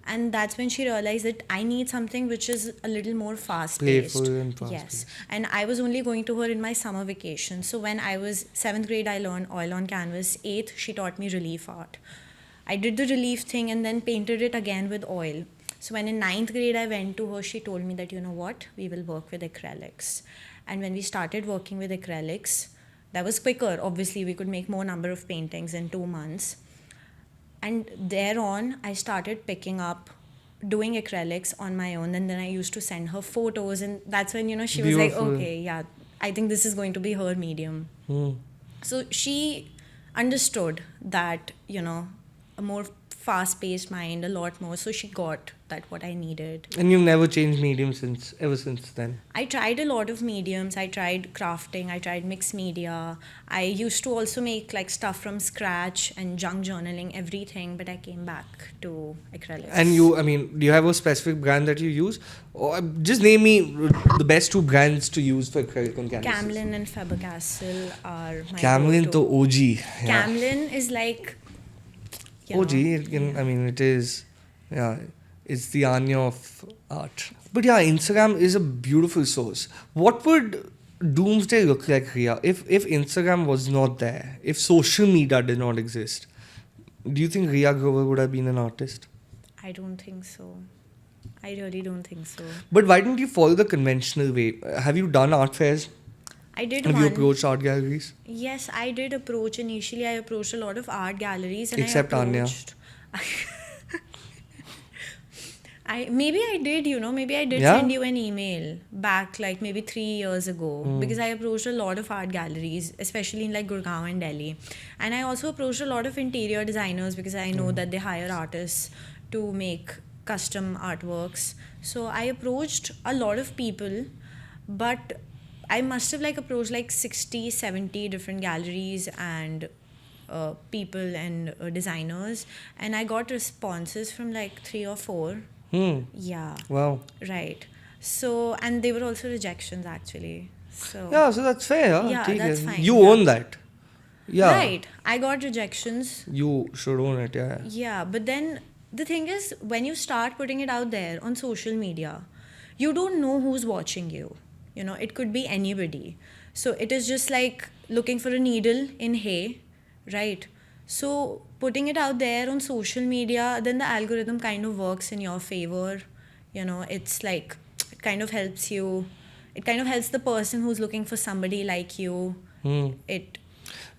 And that's when she realized that I need something which is a little more fast-paced. Playful and fast-paced. Yes. And I was only going to her in my summer vacation. So when I was 7th grade, I learned oil on canvas. 8th, she taught me relief art. I did the relief thing and then painted it again with oil. So when in 9th grade I went to her, she told me that, you know what, we will work with acrylics. And when we started working with acrylics, that was quicker. Obviously, we could make more number of paintings in 2 months. And thereon, I started picking up doing acrylics on my own. And then I used to send her photos. And that's when, she was like, Beautiful. okay, yeah, I think this is going to be her medium. So she understood that, a more fast-paced mind, a lot more. So she got that what I needed. And you've never changed medium ever since then. I tried a lot of mediums. I tried crafting. I tried mixed media. I used to also make like stuff from scratch and junk journaling, everything. But I came back to acrylics. And do you have a specific brand that you use? Or just name me the best two brands to use for acrylic on canvas. Camlin and Faber-Castell are my Camlin to go-to. OG. Yeah. Camlin is like... OG, it is, it's the Anya of art. But yeah, Instagram is a beautiful source. What would doomsday look like, Riya, if Instagram was not there, if social media did not exist? Do you think Riya Grover would have been an artist? I don't think so. I really don't think so. But why didn't you follow the conventional way? Have you done art fairs? I did Have one. you approached art galleries? Yes, I did approach. Initially, I approached a lot of art galleries. And Except I Anya. approached... Maybe I did, maybe I did Yeah? send you an email back like maybe 3 years ago because I approached a lot of art galleries, especially in like Gurgaon and Delhi. And I also approached a lot of interior designers because I know that they hire artists to make custom artworks. So I approached a lot of people, but I must have like approached like 60, 70 different galleries and people and designers. And I got responses from like 3 or 4. Yeah. Wow. Right. So, and they were also rejections actually. So, Yeah, so that's fair. Yeah, ठीक that's है. fine, You yeah. own that. Yeah. right, I got rejections. You should own it, yeah. Yeah, but then the thing is, when you start putting it out there on social media, you don't know who's watching you. You know, it could be anybody. So it is just like looking for a needle in hay, right? So putting it out there on social media, then the algorithm kind of works in your favor. You know, it's like it kind of helps you. It kind of helps the person who's looking for somebody like you. It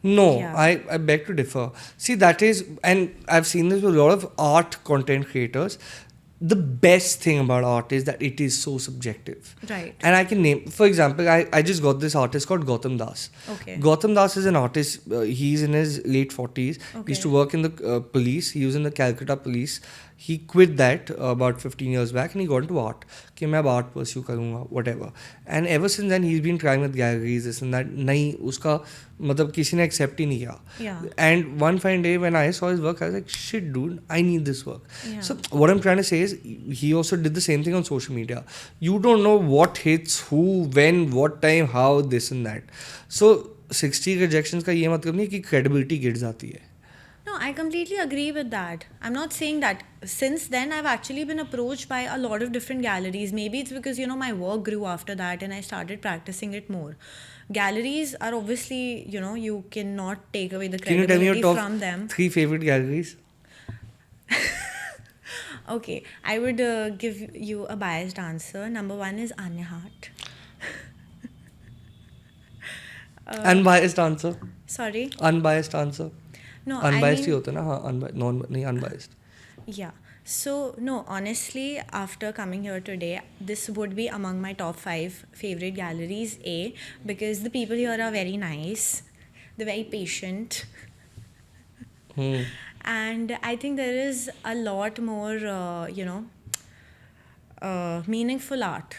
No, Yeah. I beg to differ. See, that is, and I've seen this with a lot of art content creators. The best thing about art is that it is so subjective. Right. And I can name, for example, I just got this artist called Gautam Das. Okay. Gautam Das is an artist, he's in his late 40s. He used to Okay. work in the police, he was in the Calcutta police. He quit that about 15 years back and he got into art. कि मैं अब art pursue करूँगा, whatever. And ever since then he's been trying with galleries, this and that. नहीं, उसका मतलब किसी ने accept ही नहीं किया. Yeah. And one fine day when I saw his work, I was like, shit, dude, I need this work. Yeah. So what I'm trying to say is, he also did the same thing on social media. You don't know what hits who, when, what time, how, this and that. So 60 rejections का ये मतलब नहीं कि credibility गिर जाती है. No, I completely agree with that. I'm not saying that. Since then, I've actually been approached by a lot of different galleries. Maybe it's because, you know, my work grew after that and I started practicing it more. Galleries are obviously, you know, you cannot take away the Can you tell me credibility your top from them. 3 favorite galleries? Okay, I would give you a biased answer. Number 1 is Anya Hart. Unbiased answer. Sorry? Unbiased answer. No, Unbiased I he mean, होता है ना, हाँ, नहीं unbiased. yeah. So, no, honestly, after coming here today, this would be among my top 5 favorite galleries. A, because the people here are very nice, they're very patient, and I think there is a lot more, meaningful art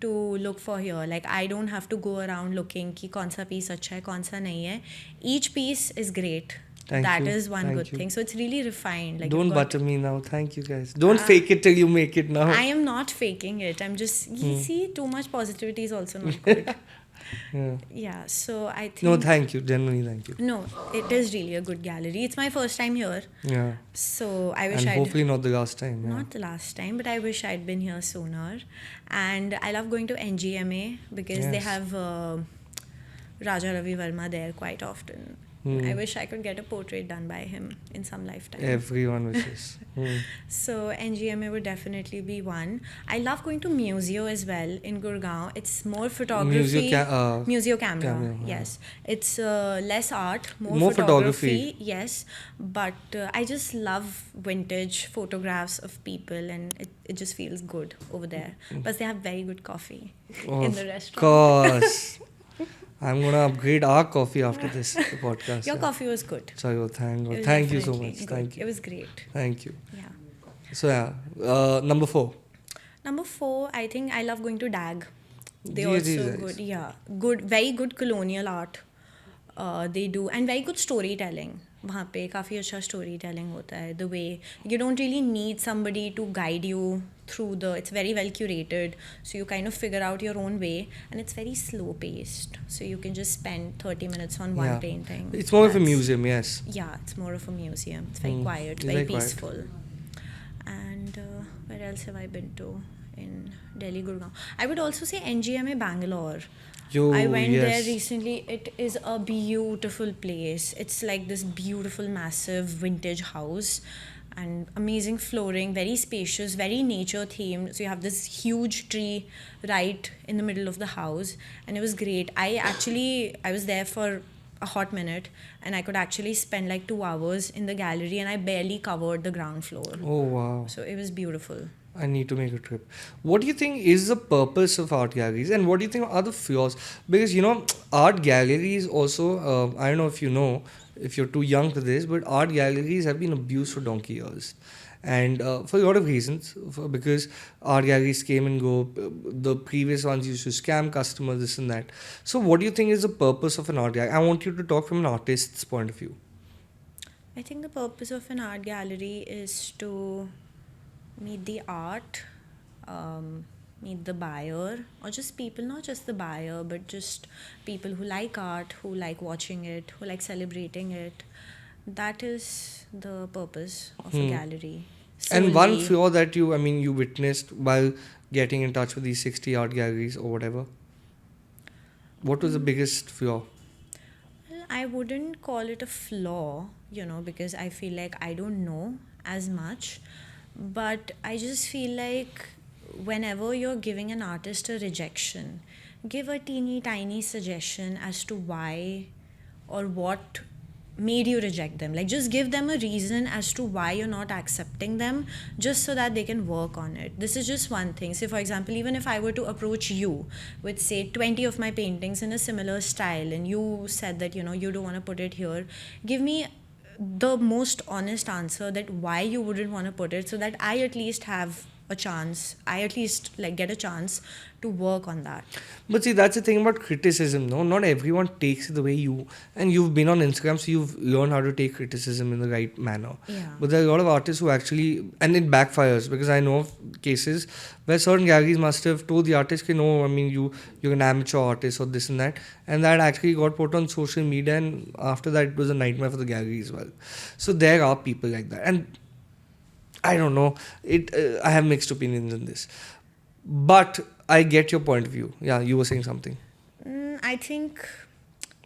to look for here. Like, I don't have to go around looking कि कौन सा piece अच्छा है, कौन सा नहीं है. Each piece is great. That Thank you. is one Thank good you. thing. So it's really refined. Like, Don't you've got- butter me now. Thank you guys. Don't fake it till you make it now. I am not faking it. I'm just see, too much positivity is also not good. Yeah. Yeah, so I think No, thank you. Genuinely, thank you. no, it is really a good gallery. It's my first time here, Yeah. so I wish And I'd hopefully not the last time. Yeah. not the last time, but I wish I'd been here sooner. And I love going to NGMA because they Yes. have Raja Ravi Verma there quite often. I wish I could get a portrait done by him in some lifetime. Everyone wishes. So NGMA would definitely be one. I love going to Museo as well in Gurgaon. It's more photography. Museo camera. Yes. It's less art, more photography. Yes. But I just love vintage photographs of people and it just feels good over there. But they have very good coffee in the restaurant. Of course. I'm going to upgrade our coffee after this podcast. Your yeah. coffee was good. Sorry, well, thank It God. was Thank you so definitely much. good. Thank you. It was great. Thank you. Yeah. So, yeah. Number 4. Number 4, I think I love going to DAG. They These also guys. good, yeah, good, very good colonial art. They do and very good storytelling. वहाँ पे काफ़ी अच्छा storytelling होता है. The way you don't really need somebody to guide you through the. It's very well curated, so you kind of figure out your own way, and it's very slow paced. So you can just spend 30 minutes on one Yeah. painting. It's more of a That's- museum, yes. Yeah, it's more of a museum. It's very quiet, It's very very quiet. peaceful. And where else have I been to in Delhi, Gurgaon? I would also say NGMA Bangalore. Yo, I went yes. there recently. It is a beautiful place. It's like this beautiful, massive vintage house and amazing flooring, very spacious, very nature themed. So you have this huge tree right in the middle of the house, and it was great. I was there for a hot minute and I could actually spend like 2 hours in the gallery and I barely covered the ground floor. Oh, wow. So it was beautiful. I need to make a trip. What do you think is the purpose of art galleries and what do you think are the flaws? Because, you know, art galleries also, I don't know if you know, if you're too young to this, but art galleries have been abused for donkey years. And for a lot of reasons, because art galleries came and go, the previous ones used to scam customers, this and that. So what do you think is the purpose of an art gallery? I want you to talk from an artist's point of view. I think the purpose of an art gallery is to meet the art, meet the buyer, or just people, not just the buyer, but just people who like art, who like watching it, who like celebrating it. That is the purpose of a gallery. And one Solely. flaw that you witnessed while getting in touch with these 60 art galleries or whatever. What was the biggest flaw? Well, I wouldn't call it a flaw, because I feel like I don't know as much. But I just feel like whenever you're giving an artist a rejection, give a teeny tiny suggestion as to why or what made you reject them. Like, just give them a reason as to why you're not accepting them, just so that they can work on it. This is just one thing. Say, for example, even if I were to approach you with, say, 20 of my paintings in a similar style, and you said that, you don't want to put it here, give me the most honest answer that why you wouldn't want to put it, so that I at least have a chance. I at least like get a chance to work on that. But see, that's the thing about criticism, no? Not everyone takes it the way you... And you've been on Instagram, so you've learned how to take criticism in the right manner. Yeah. But there are a lot of artists who actually... And it backfires, because I know of cases where certain galleries must have told the artist, no, you're an amateur artist or this and that. And that actually got put on social media, and after that, it was a nightmare for the gallery as well. So there are people like that. And I don't know. I have mixed opinions on this. But I get your point of view. Yeah, you were saying something. I think,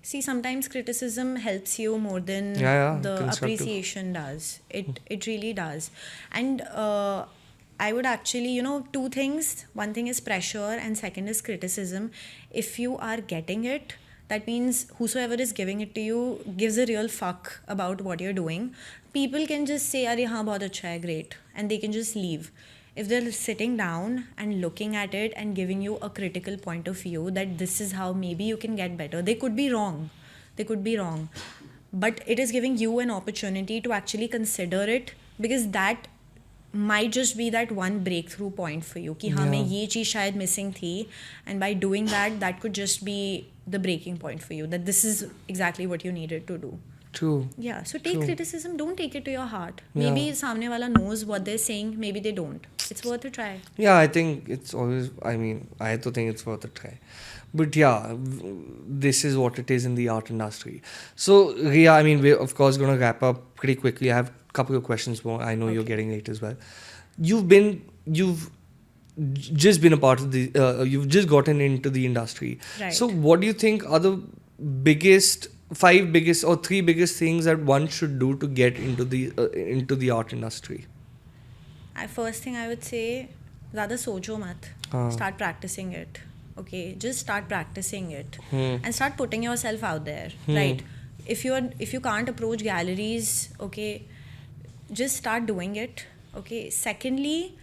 see, sometimes criticism helps you more than the constructive. appreciation does. It really does. And I would actually, two things. One thing is pressure, and second is criticism. If you are getting it, that means whosoever is giving it to you gives a real fuck about what you're doing. People can just say, "Arey haan, bahut acha hai, great," and they can just leave. If they're sitting down and looking at it and giving you a critical point of view that this is how maybe you can get better, they could be wrong. But it is giving you an opportunity to actually consider it, because that might just be that one breakthrough point for you. Ki haan, main ye cheez shayad missing thi, and by doing that could just be the breaking point for you, that this is exactly what you needed to do. True. Yeah, so take criticism, don't take it to your heart. Maybe samne wala knows what they're saying, maybe they don't. It's worth a try. Yeah, I think it's always, I have to think it's worth a try. But yeah, this is what it is in the art industry. So, Riya, we're of course going to wrap up pretty quickly. I have a couple of questions more. I know you're getting late as well. You've just been a part of the, you've just gotten into the industry. Right. So, what do you think are the five biggest or three biggest things that one should do to get into the art industry? First thing I would say, ज़्यादा सोचो मत. Start practicing it. Okay, just start practicing it and start putting yourself out there. Right? If you can't approach galleries, okay, just start doing it. Okay. Secondly,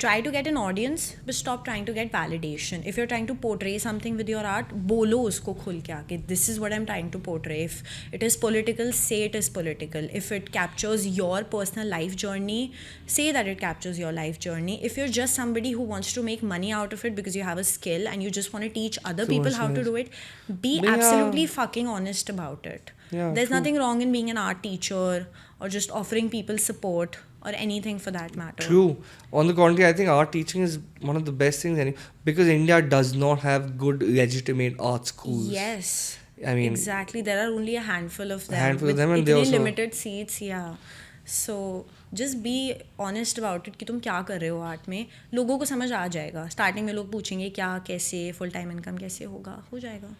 try to get an audience, but stop trying to get validation. If you're trying to portray something with your art, bolo usko khul ke aake, this is what I'm trying to portray. If it is political, say it is political. If it captures your personal life journey, say that it captures your life journey. If you're just somebody who wants to make money out of it because you have a skill and you just want to teach other people how to do it, be absolutely fucking honest about it. Yeah, there's true. nothing wrong in being an art teacher or just offering people support or anything for that matter. True. On the contrary, I think art teaching is one of the best things, because India does not have good legitimate art schools. Yes. Exactly. There are only a handful of them. And with they also limited seats, yeah. So just be honest about it कि तुम क्या कर रहे हो art में. लोगों को समझ आ जाएगा. स्टार्टिंग में लोग पूछेंगे क्या कैसे फुल टाइम इनकम कैसे होगा, हो जाएगा.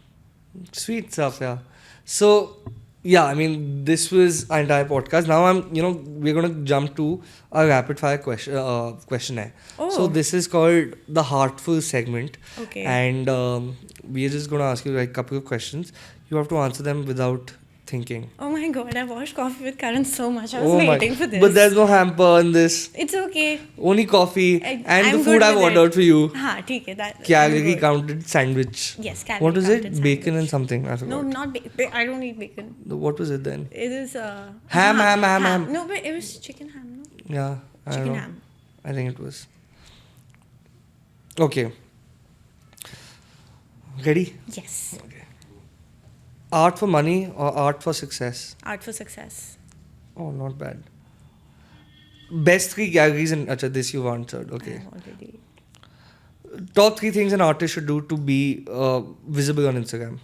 Sweet stuff, yeah. So, yeah, this was our entire podcast. Now we're going to jump to a rapid fire questionnaire. Oh. So this is called the Heartful segment. Okay. And we're just going to ask you a couple of questions. You have to answer them without thinking. Oh my god, I watched Coffee with Karan so much. I was waiting for this. But there's no hamper on this. It's okay. Only coffee and I'm the food good I've with ordered it. for you. हाँ ठीक है. That. Calorie counted sandwich. Yes, calorie What was counted it? sandwich. Bacon and something. I forgot. No, not bacon. I don't eat bacon. What was it then? It is ham. No, but it was chicken ham, no? Yeah, I don't Chicken know. ham. I think it was. Okay. Ready? Yes. Okay. Art for money or art for success? Art for success. Oh, not bad. Best 3 categories in this you've answered. Okay. I've already. Top 3 things an artist should do to be visible on Instagram.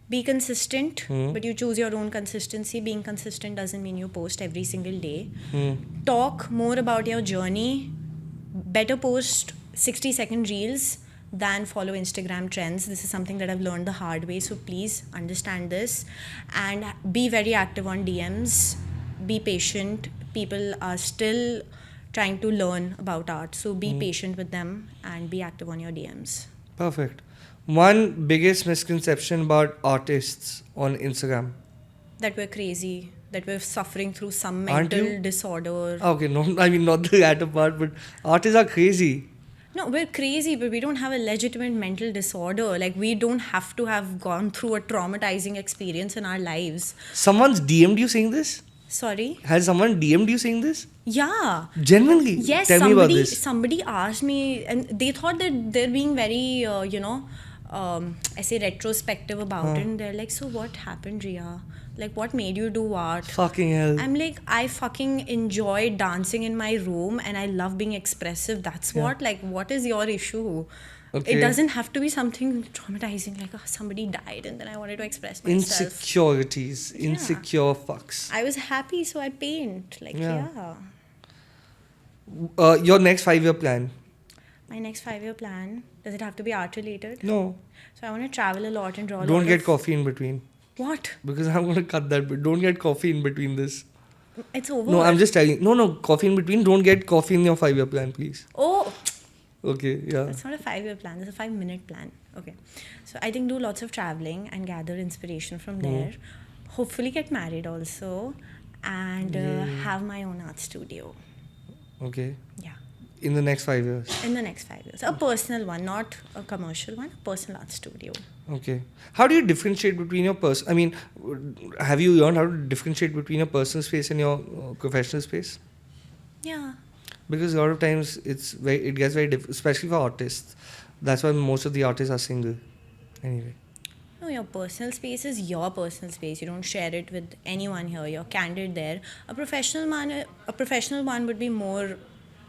Be consistent, but you choose your own consistency. Being consistent doesn't mean you post every single day. Talk more about your journey. Better post 60-second reels than follow Instagram trends. This is something that I've learned the hard way, so please understand this. And be very active on DMs. Be patient. People are still trying to learn about art, so be patient with them and be active on your DMs. Perfect. One biggest misconception about artists on Instagram. That we're crazy, that we're suffering through some Aren't mental you? disorder. Okay, no, I mean not the latter part, but artists are crazy. No, we're crazy, but we don't have a legitimate mental disorder. Like, we don't have to have gone through a traumatizing experience in our lives. Someone's DM'd you saying this? Sorry? Has someone DM'd you saying this? Yeah. Genuinely? Yes, Tell me about this. somebody asked me, and they thought that they're being very, I say retrospective about it. And they're like, so what happened, Riya? Like, what made you do art? Fucking hell. I'm like, I fucking enjoy dancing in my room and I love being expressive. That's what, like, what is your issue? Okay. It doesn't have to be something traumatizing, like, oh, somebody died and then I wanted to express myself. Insecurities. Yeah. Insecure fucks. I was happy, so I paint. Like, Yeah. yeah. Your next 5-year plan? My next 5-year plan, does it have to be art related? No. So I want to travel a lot and draw a lot Don't get of... coffee in between. What? Because I'm going to cut that bit. Don't get coffee in between this. It's over. No, I'm just telling you. No, coffee in between. Don't get coffee in your 5-year plan, please. Oh, Okay, yeah. it's not a 5-year plan. It's a 5-minute plan. Okay. So I think do lots of traveling and gather inspiration from there. Hopefully get married also. And have my own art studio. Okay. Yeah. In the next 5 years. In the next 5 years. A personal one, not a commercial one. A personal art studio. Okay. How do you differentiate between your I mean, have you learned how to differentiate between your personal space and your professional space? Yeah. Because a lot of times it gets very different, especially for artists. That's why most of the artists are single. Anyway. No, your personal space is your personal space. You don't share it with anyone here. You're candid there. A professional one would be more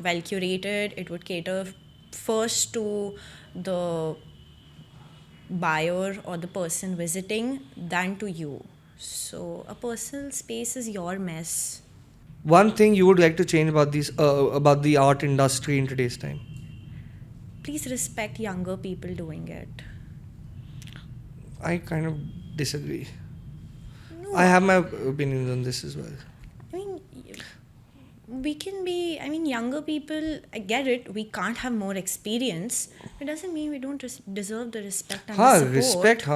well curated. It would cater first to the buyer or the person visiting than to you. So a personal space is your mess. One thing you would like to change about about the art industry in today's time? Please respect younger people doing it. I kind of disagree. No, I have my opinions on this as well. I mean, we can be, younger people, I get it, we can't have more experience. It doesn't mean we don't deserve the respect and the support. Respect,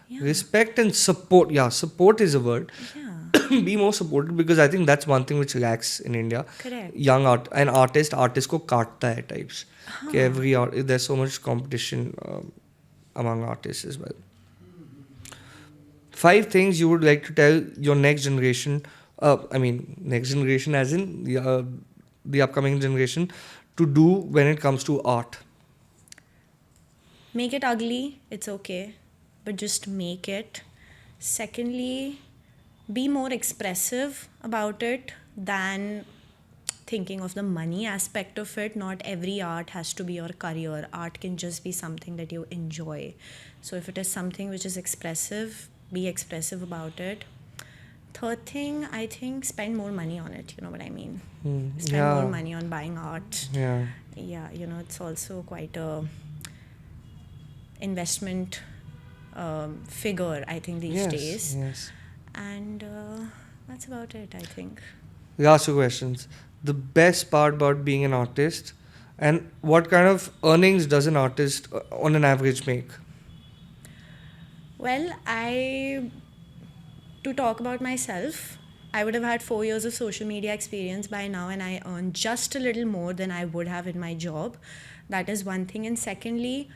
Yeah. Respect and support. Yeah, support is a word. Yeah, Be more supported because I think that's one thing which lacks in India. correct. Young artist को काटता है types. कि there's so much competition among artists as well. 5 things you would like to tell your next generation. Next generation as in the upcoming generation to do when it comes to art. Make it ugly, it's okay, but just make it. Secondly, be more expressive about it than thinking of the money aspect of it. Not every art has to be your career. Art can just be something that you enjoy. So if it is something which is expressive, be expressive about it. Third thing, I think spend more money on it. You know what I mean? Spend more money on buying art. Yeah. Yeah, it's also quite a investment figure, I think, these days. Yes. And that's about it, I think. Last 2 questions. The best part about being an artist and what kind of earnings does an artist on an average make? Well, to talk about myself, I would have had 4 years of social media experience by now and I earn just a little more than I would have in my job. That is one thing. And secondly,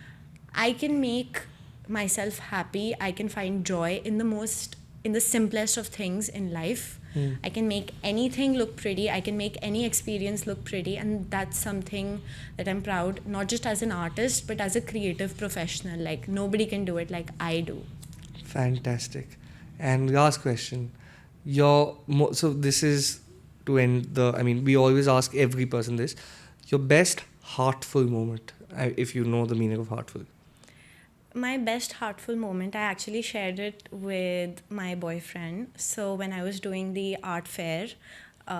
I can make myself happy. I can find joy in the simplest of things in life. I can make anything look pretty. I can make any experience look pretty. And that's something that I'm proud, not just as an artist, but as a creative professional. Like, nobody can do it like I do. Fantastic. And last question. So this is to end the. I mean, we always ask every person this: your best heartful moment, if you know the meaning of heartful. My best heartful moment, I actually shared it with my boyfriend. So when I was doing the art fair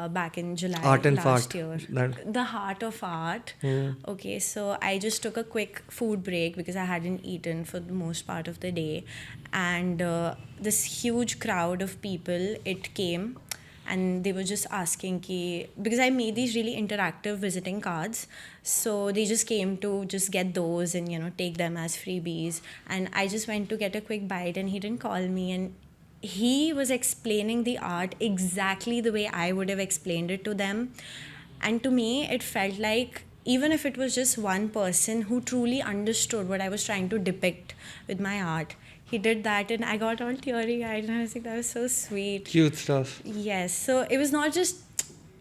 back in July Art and last fart. year, the heart of art. Okay, so I just took a quick food break because I hadn't eaten for the most part of the day, and this huge crowd of people, it came. And they were just asking ki, because I made these really interactive visiting cards, so they just came to just get those and take them as freebies. And I just went to get a quick bite, and he didn't call me, and he was explaining the art exactly the way I would have explained it to them. And to me, it felt like, even if it was just one person who truly understood what I was trying to depict with my art, he did that, and I got all teary-eyed, and I was like, that was so sweet. Cute stuff. Yes, so it was not just,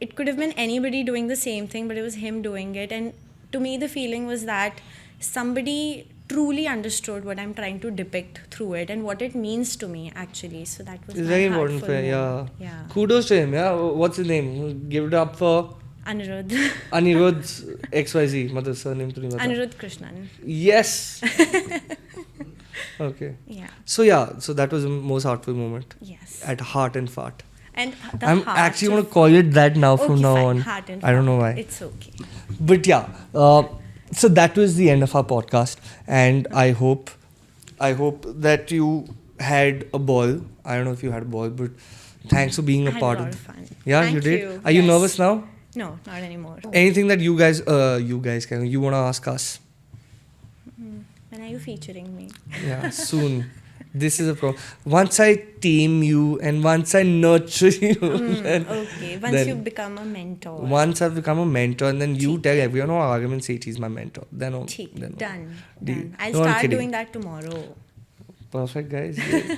it could have been anybody doing the same thing, but it was him doing it. And to me, the feeling was that somebody truly understood what I'm trying to depict through it and what it means to me, actually. So that was It's my very important heartful for moment. yeah. Kudos to him. Yeah. What's his name? Give it up for Anirudh. Anirudh's XYZ. मतलब surname तो नहीं पता. Anirudh Krishnan. Yes. Okay. Yeah. So that was the most heartful moment. Yes. At Heart and Fart. And the I'm heart actually of- going to call it that now from Okay, now fine. on. Heart and I don't know fart. why. It's okay. But yeah, so that was the end of our podcast, and I hope that you had a ball. I don't know if you had a ball, but thanks for being I a had part a lot of. of fun. Yeah, Thank you did. you. Are you Yes. nervous now? No, not anymore. Anything that you guys want to ask us? When are you featuring me? Yeah, soon. This is a problem. Once I tame you and once I nurture you, then, Okay, once then- you become a mentor. once I've become a mentor, and then you tell everyone, oh, Agam and Sethi is my mentor. Then, Theek, then done. Deal. Done. I'll No, I'm start kidding. doing that tomorrow. Perfect, guys. Yeah.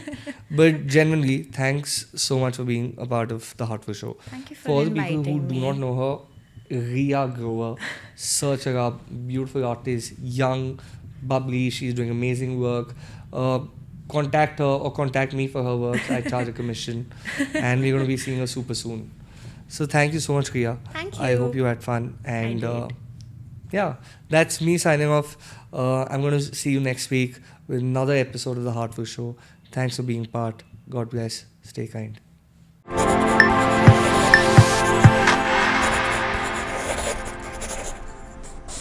But genuinely, thanks so much for being a part of the Heartful Show. Thank you For for all the people who inviting do me. not know her, Riya Grover, search her up. Beautiful artist, young, bubbly. She's doing amazing work. Contact her or contact me for her work. I charge a commission, and we're going to be seeing her super soon. So thank you so much, Riya. Thank I you. hope you had fun. And did. yeah, that's me signing off. I'm going to see you next week with another episode of the Heartful Show. Thanks for being part. God bless. Stay kind.